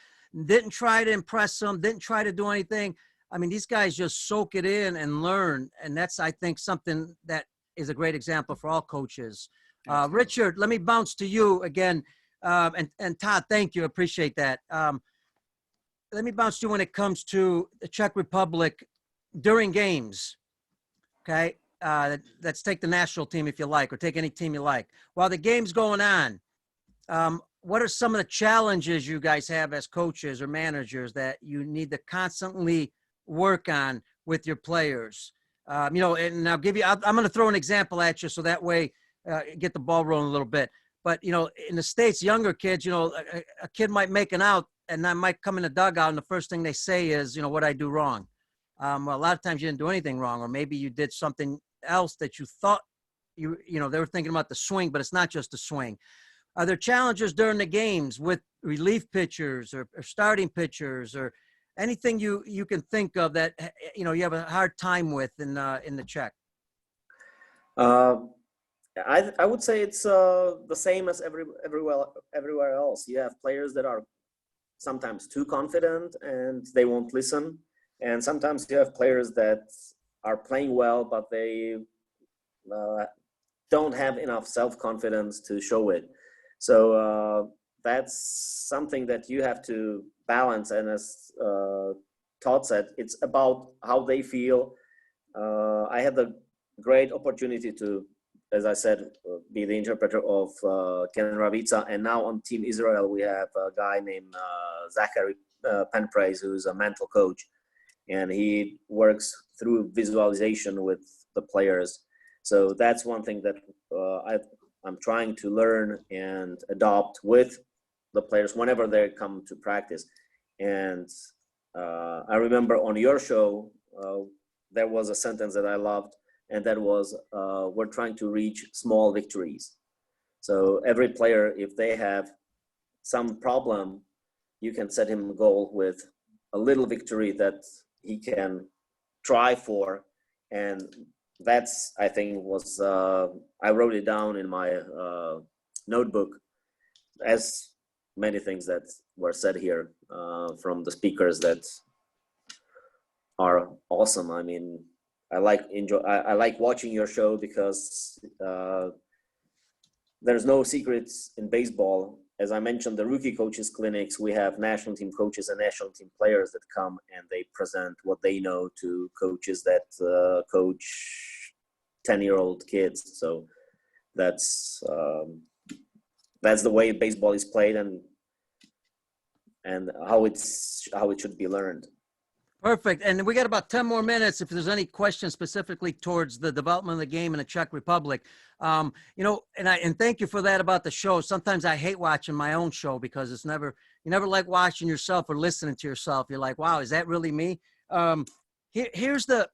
Didn't try to impress him. Didn't try to do anything. I mean, these guys just soak it in and learn, and that's, I think, something that is a great example for all coaches. Richard, let me bounce to you again, and Todd, thank you, appreciate that. Let me bounce to you when it comes to the Czech Republic during games. Okay, let's take the national team if you like, or take any team you like. While the game's going on, what are some of the challenges you guys have as coaches or managers that you need to constantly work on with your players? And I'll give you, I'm going to throw an example at you so that way get the ball rolling a little bit. But, in the States, younger kids, a kid might make an out and I might come in the dugout and the first thing they say is, what I do wrong. Well, a lot of times you didn't do anything wrong, or maybe you did something else that you thought they were thinking about the swing, but it's not just the swing. Are there challenges during the games with relief pitchers or starting pitchers, or anything you can think of that, you have a hard time with in the Czech? I would say it's the same as everywhere else. You have players that are sometimes too confident and they won't listen. And sometimes you have players that are playing well, but they don't have enough self-confidence to show it. So that's something that you have to balance. And as Todd said, it's about how they feel. I had the great opportunity to, as I said, be the interpreter of Ken Ravica. And now on Team Israel, we have a guy named Zachary Penpraise, who's a mental coach. And he works through visualization with the players. So that's one thing that I'm trying to learn and adopt with the players whenever they come to practice. And I remember on your show, there was a sentence that I loved, and that was, we're trying to reach small victories. So every player, if they have some problem, you can set him a goal with a little victory that he can try for. And that's, I think, was, I wrote it down in my notebook, as many things that were said here from the speakers that are awesome. I mean, I like watching your show because there's no secrets in baseball. As I mentioned, the rookie coaches clinics, we have national team coaches and national team players that come and they present what they know to coaches that coach 10-year-old kids. So that's the way baseball is played. And and how it should be learned. Perfect. And we got about 10 more minutes. If there's any questions specifically towards the development of the game in the Czech Republic, and thank you for that about the show. Sometimes I hate watching my own show because you never like watching yourself or listening to yourself. You're like, wow, is that really me? Here's the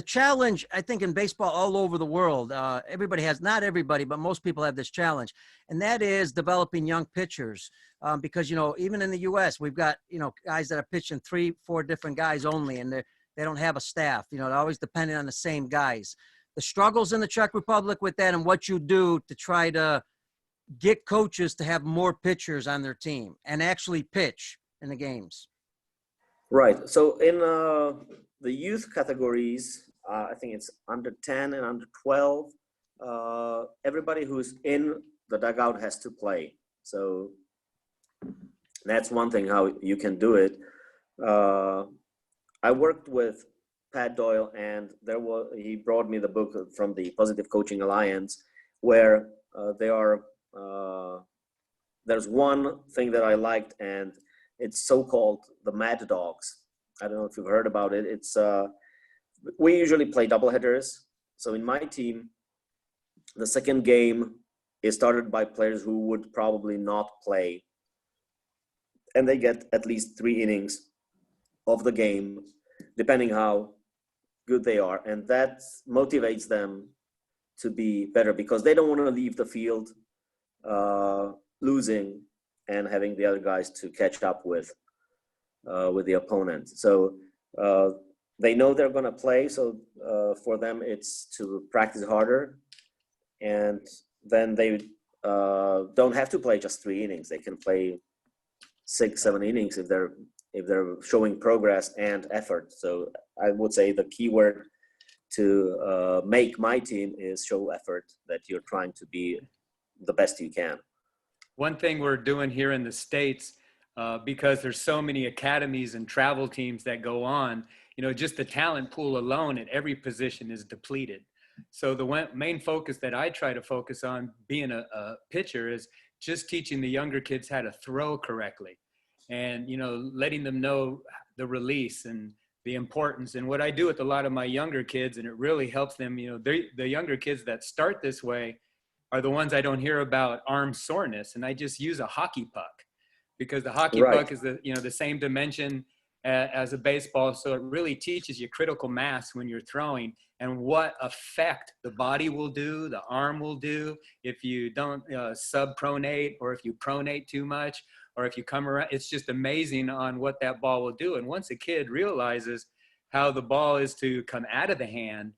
challenge, I think, in baseball all over the world. Everybody has, not everybody, but most people have this challenge. And that is developing young pitchers. Because, even in the U.S., we've got, guys that are pitching 3-4 different guys only, and they don't have a staff. They're always depending on the same guys. The struggles in the Czech Republic with that, and what you do to try to get coaches to have more pitchers on their team and actually pitch in the games. Right. So in the youth categories, I think it's under 10 and under 12, everybody who's in the dugout has to play. So that's one thing how you can do it. I worked with Pat Doyle, and he brought me the book from the Positive Coaching Alliance, where there's one thing that I liked, and it's so-called the Mad Dogs. I don't know if you've heard about it. It's we usually play doubleheaders. So in my team, the second game is started by players who would probably not play, and they get at least 3 innings of the game, depending how good they are. And that motivates them to be better because they don't want to leave the field losing and having the other guys to catch up with the opponent. So they know they're going to play. So for them, it's to practice harder. And then they don't have to play just 3 innings. They can play 6-7 innings if they're showing progress and effort. So I would say the key word to make my team is show effort, that you're trying to be the best you can. One thing we're doing here in the States, because there's so many academies and travel teams that go on, just the talent pool alone at every position is depleted. So the main focus that I try to focus on being a pitcher is just teaching the younger kids how to throw correctly, and letting them know the release and the importance. And what I do with a lot of my younger kids, and it really helps them, the younger kids that start this way are the ones I don't hear about arm soreness, and I just use a hockey puck, because the hockey puck is the same dimension as a baseball. So it really teaches you critical mass when you're throwing, and what effect the body will do, the arm will do, if you don't subpronate, or if you pronate too much, or if you come around. It's just amazing on what that ball will do. And once a kid realizes how the ball is to come out of the hand,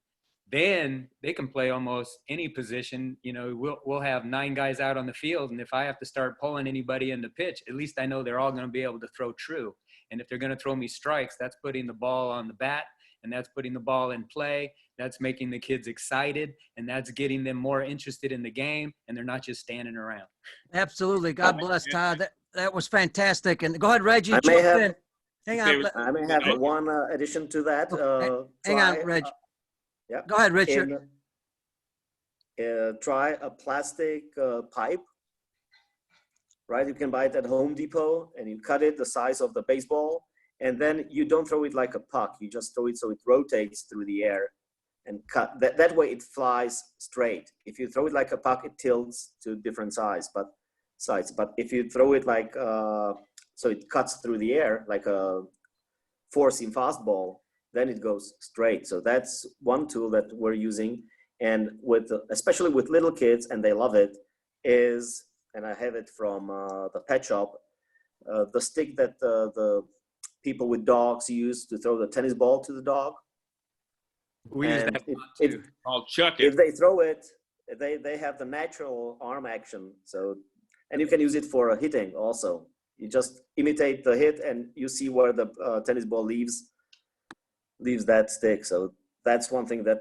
then they can play almost any position. We'll have 9 guys out on the field, and if I have to start pulling anybody in the pitch, at least I know they're all going to be able to throw true. And if they're going to throw me strikes, that's putting the ball on the bat, and that's putting the ball in play. That's making the kids excited, and that's getting them more interested in the game, and they're not just standing around. Absolutely. God bless, Todd. That was fantastic. And go ahead, Reggie. Hang on. I may have one addition to that. Hang on, Reg. Yeah. Go ahead, Richard. Try a plastic pipe, right? You can buy it at Home Depot, and you cut it the size of the baseball, and then you don't throw it like a puck. You just throw it so it rotates through the air and cut. That way it flies straight. If you throw it like a puck, it tilts to different sides. But if you throw it like so it cuts through the air like a 4-seam fastball, then it goes straight. So that's one tool that we're using, and especially with little kids, and they love it, is, and I have it from the pet shop, the stick that the people with dogs use to throw the tennis ball to the dog. We use that too. I'll chuck it. If they throw it, they have the natural arm action. So, and you can use it for hitting also. You just imitate the hit, and you see where the tennis ball leaves that stick. So that's one thing that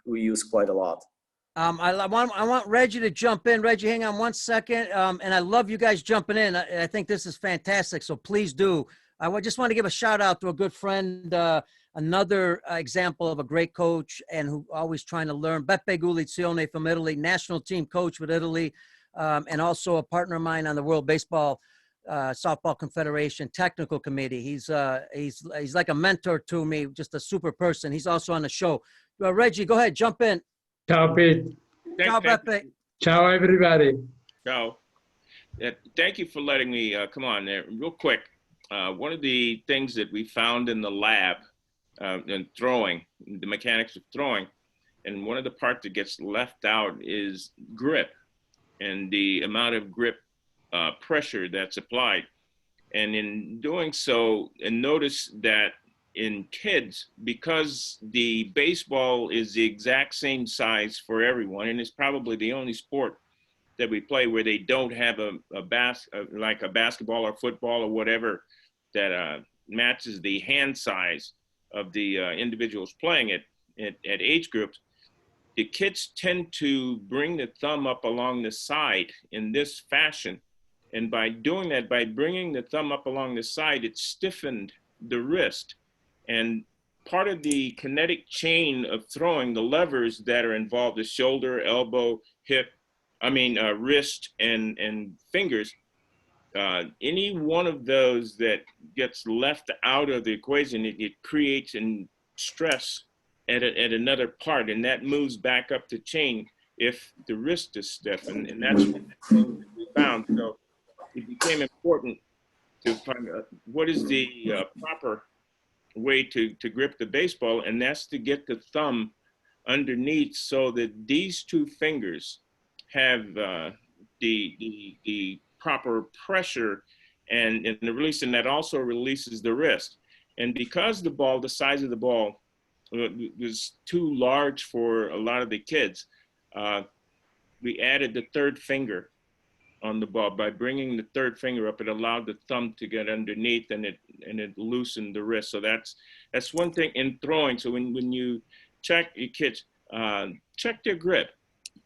we use quite a lot. I want Reggie to jump in. Reggie, hang on one second. And I love you guys jumping in. I think this is fantastic. So please do. I just want to give a shout out to a good friend, another example of a great coach and who always trying to learn. Beppe Gulizione from Italy, national team coach with Italy, and also a partner of mine on the World Baseball Softball Confederation Technical Committee. He's like a mentor to me, just a super person. He's also on the show. Reggie, go ahead, jump in. Ciao, Pete. Ciao, Beppe. Ciao, everybody. Ciao. Thank you for letting me come on there real quick. One of the things that we found in the lab in throwing, the mechanics of throwing, and one of the parts that gets left out is grip and the amount of grip pressure that's applied. And in doing so, and notice that in kids, because the baseball is the exact same size for everyone, and it's probably the only sport that we play where they don't have like a basketball or football or whatever that matches the hand size of the individuals playing it at age groups. The kids tend to bring the thumb up along the side in this fashion. And by doing that, by bringing the thumb up along the side, it stiffened the wrist. And part of the kinetic chain of throwing, the levers that are involved, the shoulder, elbow, hip, wrist and fingers, any one of those that gets left out of the equation, it creates stress at another part, and that moves back up the chain if the wrist is stiff, and that's what we found. So it became important to find out what is the proper way to grip the baseball, and that's to get the thumb underneath so that these two fingers have the proper pressure and the release, and that also releases the wrist. And because the size of the ball was too large for a lot of the kids, we added the third finger on the ball. By bringing the third finger up, it allowed the thumb to get underneath, and it loosened the wrist. So that's one thing in throwing. So when you check your kids, check their grip.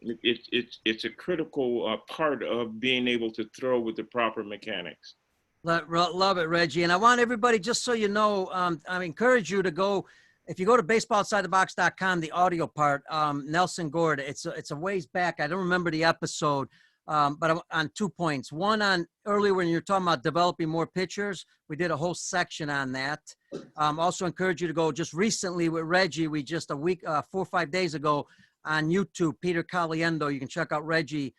It's a critical part of being able to throw with the proper mechanics. Love it, Reggie. And I want everybody, just so you know, I encourage you to go, if you go to baseballoutsidethebox.com, the audio part, Nelson Gord, it's a ways back. I don't remember the episode, but on 2 points. One, on earlier when you were talking about developing more pitchers, we did a whole section on that. Also encourage you to go just recently with Reggie. We just 4 or 5 days ago on YouTube, Peter Caliendo. You can check out Reggie.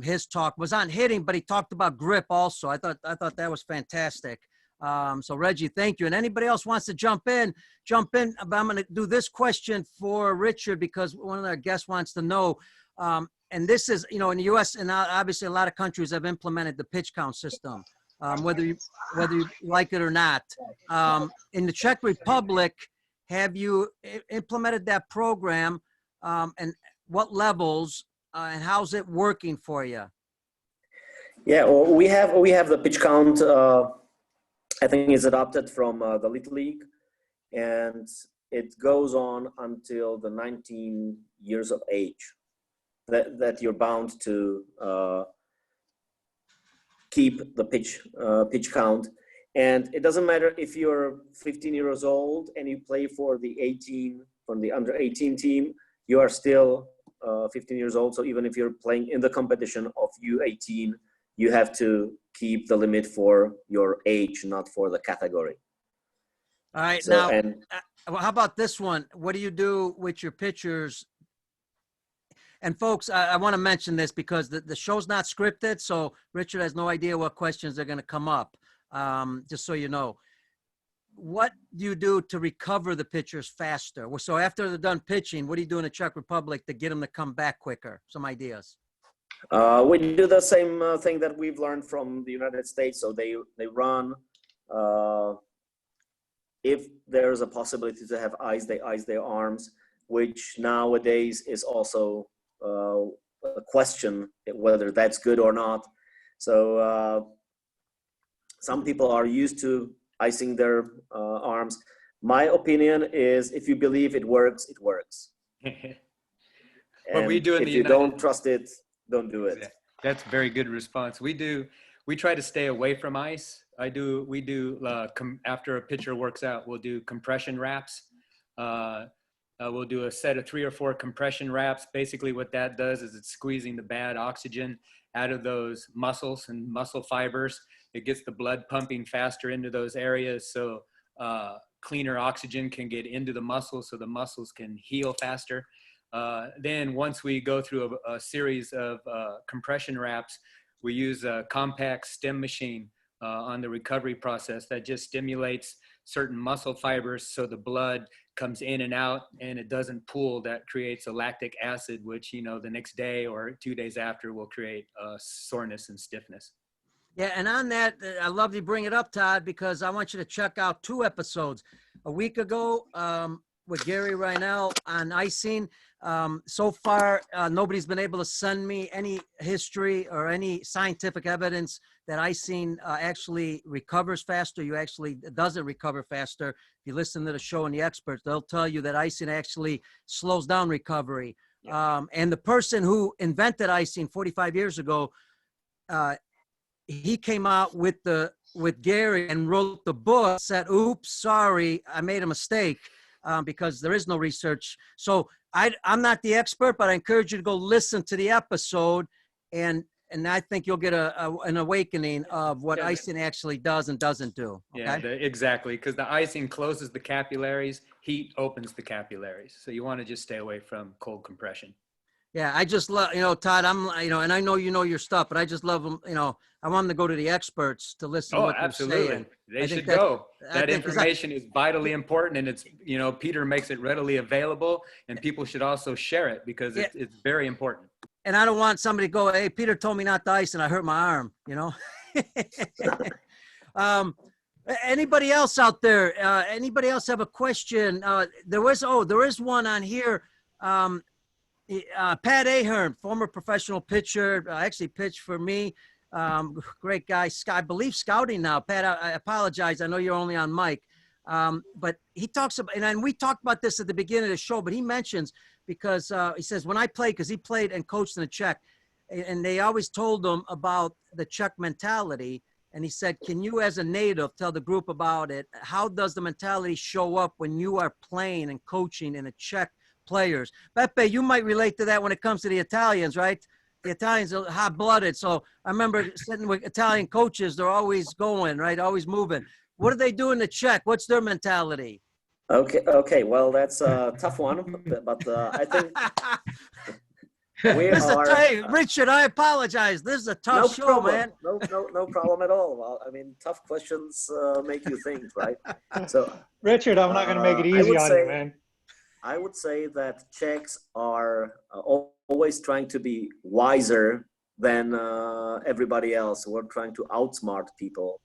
His talk was on hitting, but he talked about grip also. I thought that was fantastic. So Reggie, thank you. And anybody else wants to jump in. But I'm going to do this question for Richard because one of our guests wants to know. And this is, in the U.S. and obviously a lot of countries have implemented the pitch count system, whether you like it or not. In the Czech Republic, have you implemented that program? And what levels and how's it working for you? Yeah, well, we have the pitch count. I think it's adopted from the Little League, and it goes on until the 19 years of age. That you're bound to keep the pitch count, and it doesn't matter if you're 15 years old and you play for the under 18 team. You are still 15 years old. So even if you're playing in the competition of U18, you have to keep the limit for your age, not for the category. All right. So, now, how about this one? What do you do with your pitchers? And folks, I want to mention this because the show's not scripted. So Richard has no idea what questions are going to come up. Just so you know. What do you do to recover the pitchers faster? So after they're done pitching, what do you do in the Czech Republic to get them to come back quicker? Some ideas. We do the same thing that we've learned from the United States. So they run. If there's a possibility to have ice, they ice their arms, which nowadays is also a question whether that's good or not. So some people are used to icing their arms. My opinion is, if you believe it works, it works. What we do in if the you United don't trust it, don't do it. That's a very good response. We try to stay away from ice. We do after a pitcher works out, we'll do compression wraps. We'll do a set of 3 or 4 compression wraps. Basically what that does is it's squeezing the bad oxygen out of those muscles and muscle fibers It gets the blood pumping faster into those areas, so cleaner oxygen can get into the muscles, so the muscles can heal faster. Then once we go through a series of compression wraps, we use a compact stem machine on the recovery process that just stimulates certain muscle fibers so the blood comes in and out and it doesn't pool. That creates a lactic acid, which, you know, the next day or 2 days after will create soreness and stiffness. Yeah, and on that, I love you bring it up, Todd, because I want you to check out 2 episodes. A week ago with Gary Reinell on icing. So far, nobody's been able to send me any history or any scientific evidence that icing actually recovers faster. You actually doesn't recover faster. If you listen to the show and the experts, they'll tell you that icing actually slows down recovery. And the person who invented icing 45 years ago, he came out with Gary and wrote the book, said, oops, sorry, I made a mistake, because there is no research. So I'm not the expert, but I encourage you to go listen to the episode, and I think you'll get an awakening of what icing actually does and doesn't do. Okay? Yeah, exactly, because the icing closes the capillaries, heat opens the capillaries. So you want to just stay away from cold compression. Yeah, I just love, Todd, and I know you know your stuff, but I just love them, I want them to go to the experts to listen to what they're saying. They should go. That information is vitally important, and it's, Peter makes it readily available, and people should also share it because it's very important. And I don't want somebody to go, hey, Peter told me not to ice and I hurt my arm, Anybody else out there? Anybody else have a question? There is one on here. Pat Ahern, former professional pitcher, actually pitched for me. Great guy. I believe scouting now. Pat, I apologize. I know you're only on mic. But he talks about, and we talked about this at the beginning of the show, but he mentions, because he says, when I played, because he played and coached in the Czech, and they always told him about the Czech mentality. And he said, can you as a native tell the group about it? How does the mentality show up when you are playing and coaching in a Czech players? Pepe, you might relate to that when it comes to the Italians, right? The Italians are hot-blooded. So I remember sitting with Italian coaches, they're always going, right? Always moving. What do they do in the Czech? What's their mentality? Okay. Well, that's a tough one, but I think Richard, I apologize. This is a tough show, man. No problem at all. Well, I mean, tough questions make you think, right? So, Richard, I'm not going to make it easy on you, man. I would say that Czechs are always trying to be wiser than everybody else. We're trying to outsmart people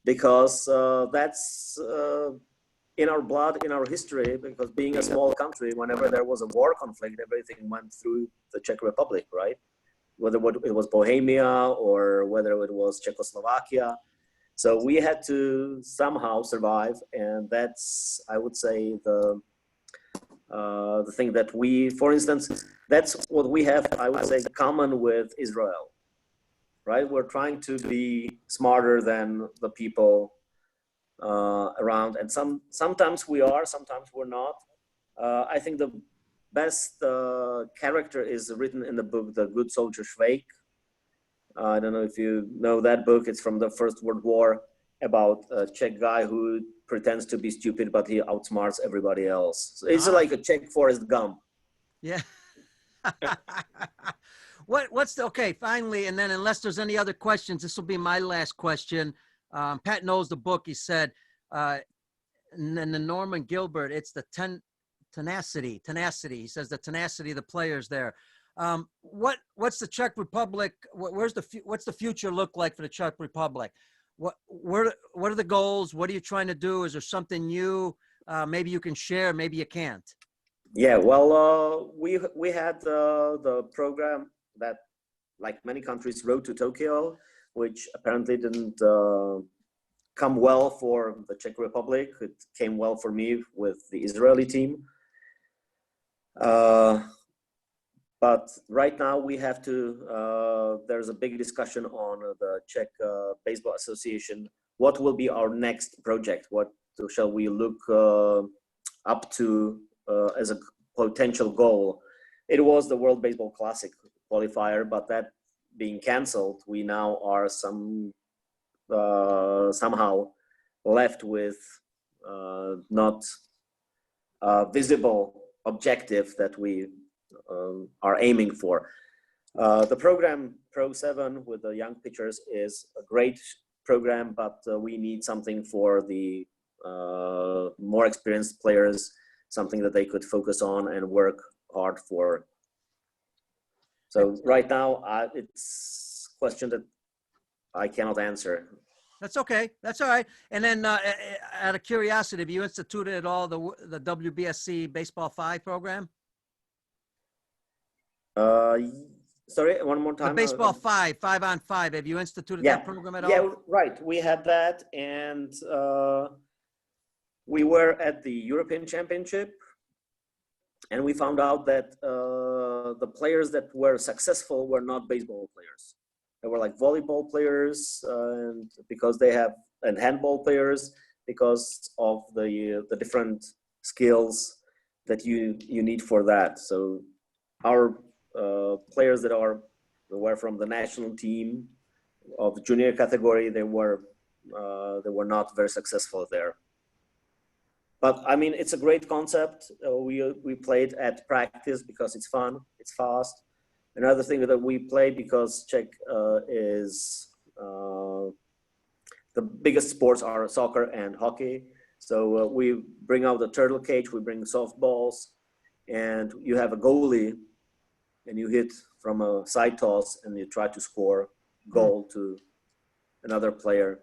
because that's in our blood, in our history, because being a small country, whenever there was a war conflict, everything went through the Czech Republic, right? Whether it was Bohemia or whether it was Czechoslovakia. So we had to somehow survive. And that's, I would say, the thing that we, for instance, that's what we have, I would say, common with Israel, right? We're trying to be smarter than the people around, and sometimes we are, sometimes we're not. I think the best character is written in the book, The Good Soldier Schweik. I don't know if you know that book. It's from the First World War, about a Czech guy who pretends to be stupid, but he outsmarts everybody else. So it's like a Czech Forrest Gump. Yeah. Okay, finally, and then unless there's any other questions, this will be my last question. Pat knows the book. He said, and the Norman Gilbert, it's the tenacity. He says the tenacity of the players there. What's the Czech Republic? What's the future look like for the Czech Republic? What are the goals? What are you trying to do? Is there something new? Maybe you can share, maybe you can't. Yeah, well, we had the program that, like many countries, Road to Tokyo, which apparently didn't come well for the Czech Republic. It came well for me with the Israeli team. But right now we have to, there's a big discussion on the Czech Baseball Association. What will be our next project? What shall we look up to as a potential goal? It was the World Baseball Classic Qualifier, but that being canceled, we now are some somehow left with not visible objective that we are aiming for. The program Pro 7 with the young pitchers is a great program, but we need something for the more experienced players, something that they could focus on and work hard for. So right now, it's a question that I cannot answer. That's okay. That's all right. And then out of curiosity, have you instituted at all the WBSC Baseball 5 program? Sorry, one more time. The Baseball 5-on-5. Have you instituted that program at all? Yeah, right. We had that, and we were at the European Championship, and we found out that the players that were successful were not baseball players. They were like volleyball players, and because they have, and handball players, because of the different skills that you need for that. So our players that were from the national team of junior category, they were not very successful there. But I mean, it's a great concept. We played at practice because it's fun, it's fast. Another thing that we play because Czech is the biggest sports are soccer and hockey. So we bring out the turtle cage, we bring softballs, and you have a goalie, and you hit from a side toss, and you try to score goal to another player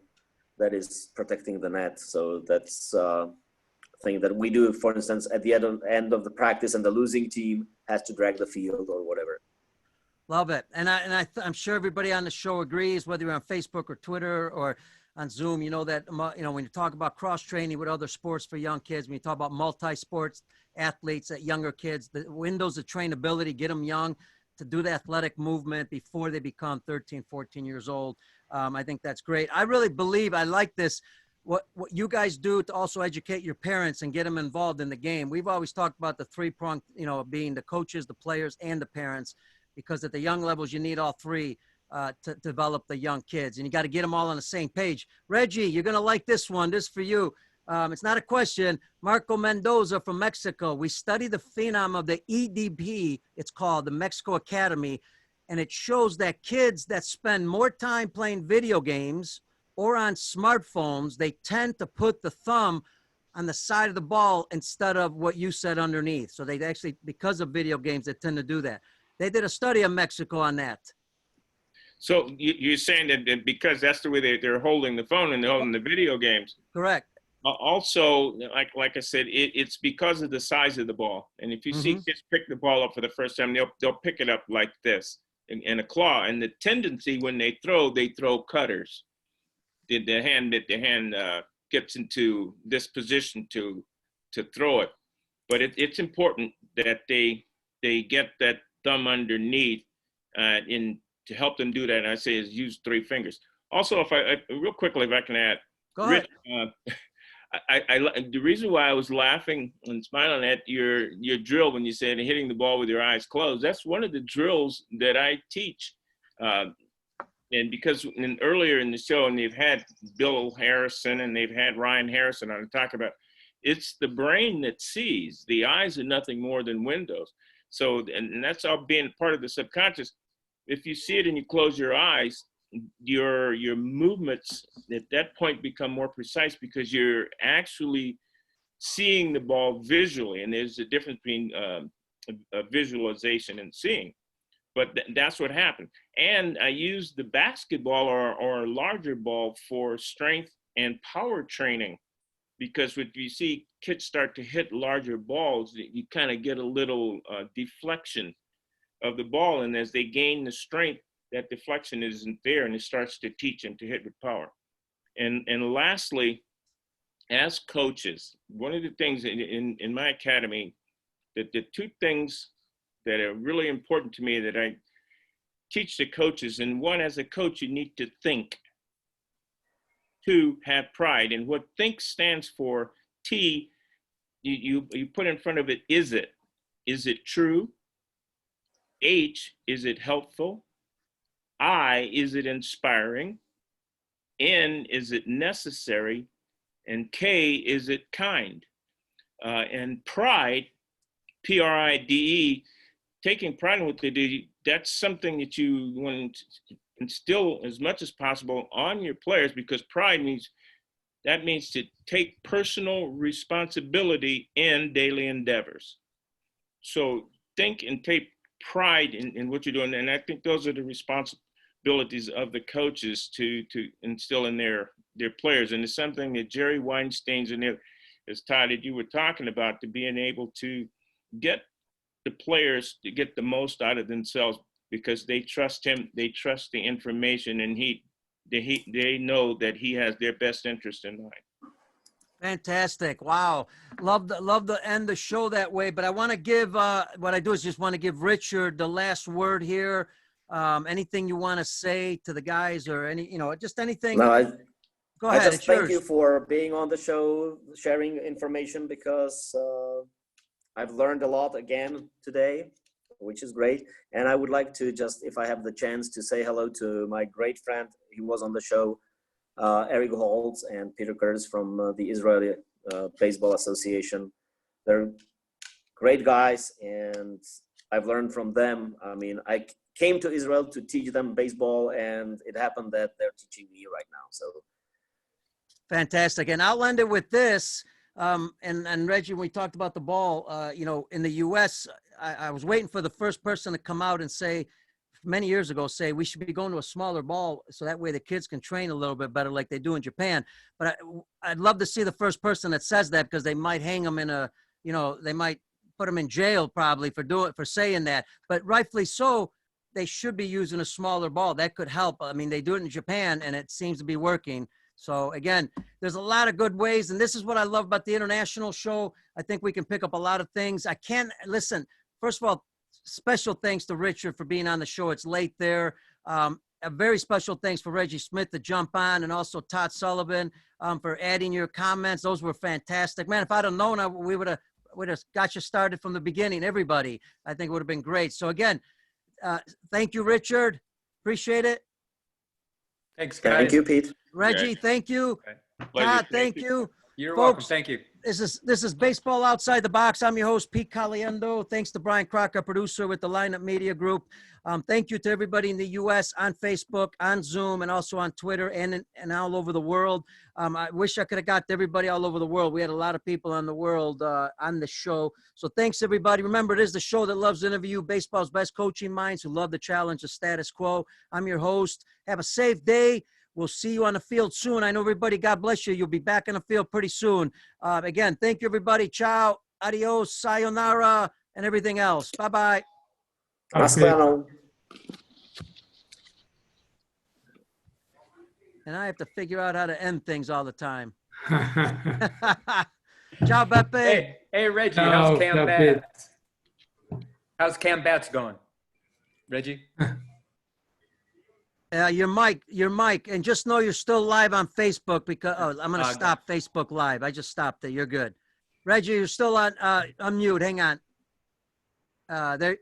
that is protecting the net. So that's thing that we do, for instance, at the end of the practice, and the losing team has to drag the field or whatever. Love it. And I'm sure everybody on the show agrees, whether you're on Facebook or Twitter or on Zoom, you know that, you know, when you talk about cross-training with other sports for young kids, when you talk about multi-sports athletes at younger kids, the windows of trainability, get them young to do the athletic movement before they become 13, 14 years old. I think that's great. I really believe, I like this, what you guys do to also educate your parents and get them involved in the game. We've always talked about the three-pronged, you know, being the coaches, the players, and the parents, because at the young levels, you need all three to develop the young kids, and you got to get them all on the same page. Reggie, you're going to like this one. This is for you. It's not a question. Marco Mendoza from Mexico. We study the phenom of the EDP. It's called the Mexico Academy. And it shows that kids that spend more time playing video games or on smartphones, they tend to put the thumb on the side of the ball instead of what you said underneath. So they actually, because of video games, they tend to do that. They did a study of Mexico on that. So you're saying that because that's the way they're holding the phone and they're holding the video games. Correct. Also, like I said, it's because of the size of the ball. And if you see kids pick the ball up for the first time, they'll pick it up like this in a claw. And the tendency when they throw cutters. The hand gets into this position to throw it. But it's important that they get that thumb underneath to help them do that. And I say is use 3 fingers. Also, if I real quickly, if I can add, go ahead. The reason why I was laughing and smiling at your drill when you said hitting the ball with your eyes closed, that's one of the drills that I teach. And because earlier in the show, and they've had Bill Harrison and they've had Ryan Harrison on to talk about, it's the brain that sees. The eyes are nothing more than windows. So, and that's all being part of the subconscious. If you see it and you close your eyes, your movements at that point become more precise because you're actually seeing the ball visually. And there's a difference between a visualization and seeing. But that's what happened. And I used the basketball or a larger ball for strength and power training, because if you see kids start to hit larger balls, you kind of get a little deflection of the ball. And as they gain the strength, that deflection isn't there, and it starts to teach them to hit with power. And lastly, as coaches, one of the things in my academy, that the 2 things that are really important to me that I teach the coaches, and one, as a coach, you need to think. 2, have pride. And what think stands for, T, you put in front of it, is it? Is it true? H, is it helpful? I, is it inspiring? N, is it necessary? And K, is it kind? And pride, Pride, taking pride in what they do, that's something that you want to instill as much as possible on your players, because pride means to take personal responsibility in daily endeavors. So think and take pride in what you're doing. And I think those are the responsibilities of the coaches to instill in their players. And it's something that Jerry Weinstein's and as Todd, that you were talking about, to being able to get the players to get the most out of themselves, because they trust him, they trust the information, and they know that he has their best interest in mind. Fantastic. Wow. Love to end the show that way, but I want to give, what I do is just want to give Richard the last word here. Anything you want to say to the guys, or just anything. No, Go ahead. I just thank yours. you for being on the show, sharing information, because I've learned a lot again today, which is great. And I would like to just, if I have the chance, to say hello to my great friend. He was on the show, Eric Holtz and Peter Curtis from the Israeli Baseball Association. They're great guys, and I've learned from them. I mean, I came to Israel to teach them baseball, and it happened that they're teaching me right now. So fantastic. And I'll end it with this. And Reggie, when we talked about the ball, in the U.S., I was waiting for the first person to come out and say, many years ago, say we should be going to a smaller ball so that way the kids can train a little bit better like they do in Japan. But I'd love to see the first person that says that, because they might hang them in they might put them in jail probably for saying that. But rightfully so, they should be using a smaller ball. That could help. I mean, they do it in Japan, and it seems to be working. So again, there's a lot of good ways. And this is what I love about the international show. I think we can pick up a lot of things. Listen, first of all, special thanks to Richard for being on the show. It's late there. A very special thanks for Reggie Smith to jump on, and also Todd Sullivan for adding your comments. Those were fantastic. Man, if I'd have known, we would have got you started from the beginning, everybody. I think it would have been great. So again, thank you, Richard. Appreciate it. Thanks, guys. thank you, Pete. Reggie, thank you. Pleasure. Todd, thank you. You're Folks, welcome. Thank you. This is Baseball Outside the Box. I'm your host, Pete Caliendo. Thanks to Brian Crocker, producer with the Lineup Media Group. Thank you to everybody in the U.S., on Facebook, on Zoom, and also on Twitter, and all over the world. I wish I could have got to everybody all over the world. We had a lot of people on the world on the show. So thanks, everybody. Remember, it is the show that loves to interview baseball's best coaching minds who love to challenge the status quo. I'm your host. Have a safe day. We'll see you on the field soon. I know everybody, God bless you. You'll be back in the field pretty soon. Again, thank you, everybody. Ciao, adios, sayonara, and everything else. Bye-bye. Masclano. And I have to figure out how to end things all the time. Ciao, Beppe. Hey, Reggie, Ciao, how's Cam Beppe. Bats? How's Cam Bats going? Reggie? Your mic, and just know you're still live on Facebook, because I'm going to stop Facebook Live. I just stopped it. You're good. Reggie, you're still on mute. Hang on. There.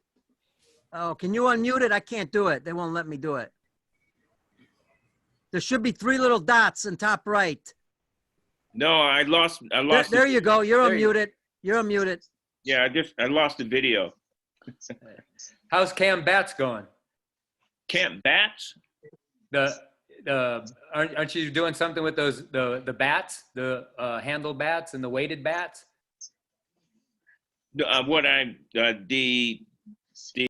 Oh, can you unmute it? I can't do it. They won't let me do it. There should be 3 little dots in top right. No, I lost. There you go. You're unmuted. You're unmuted. Yeah, I lost the video. How's Cam Bats going? Camp Bats? Aren't you doing something with the bats, the handle bats and the weighted bats? The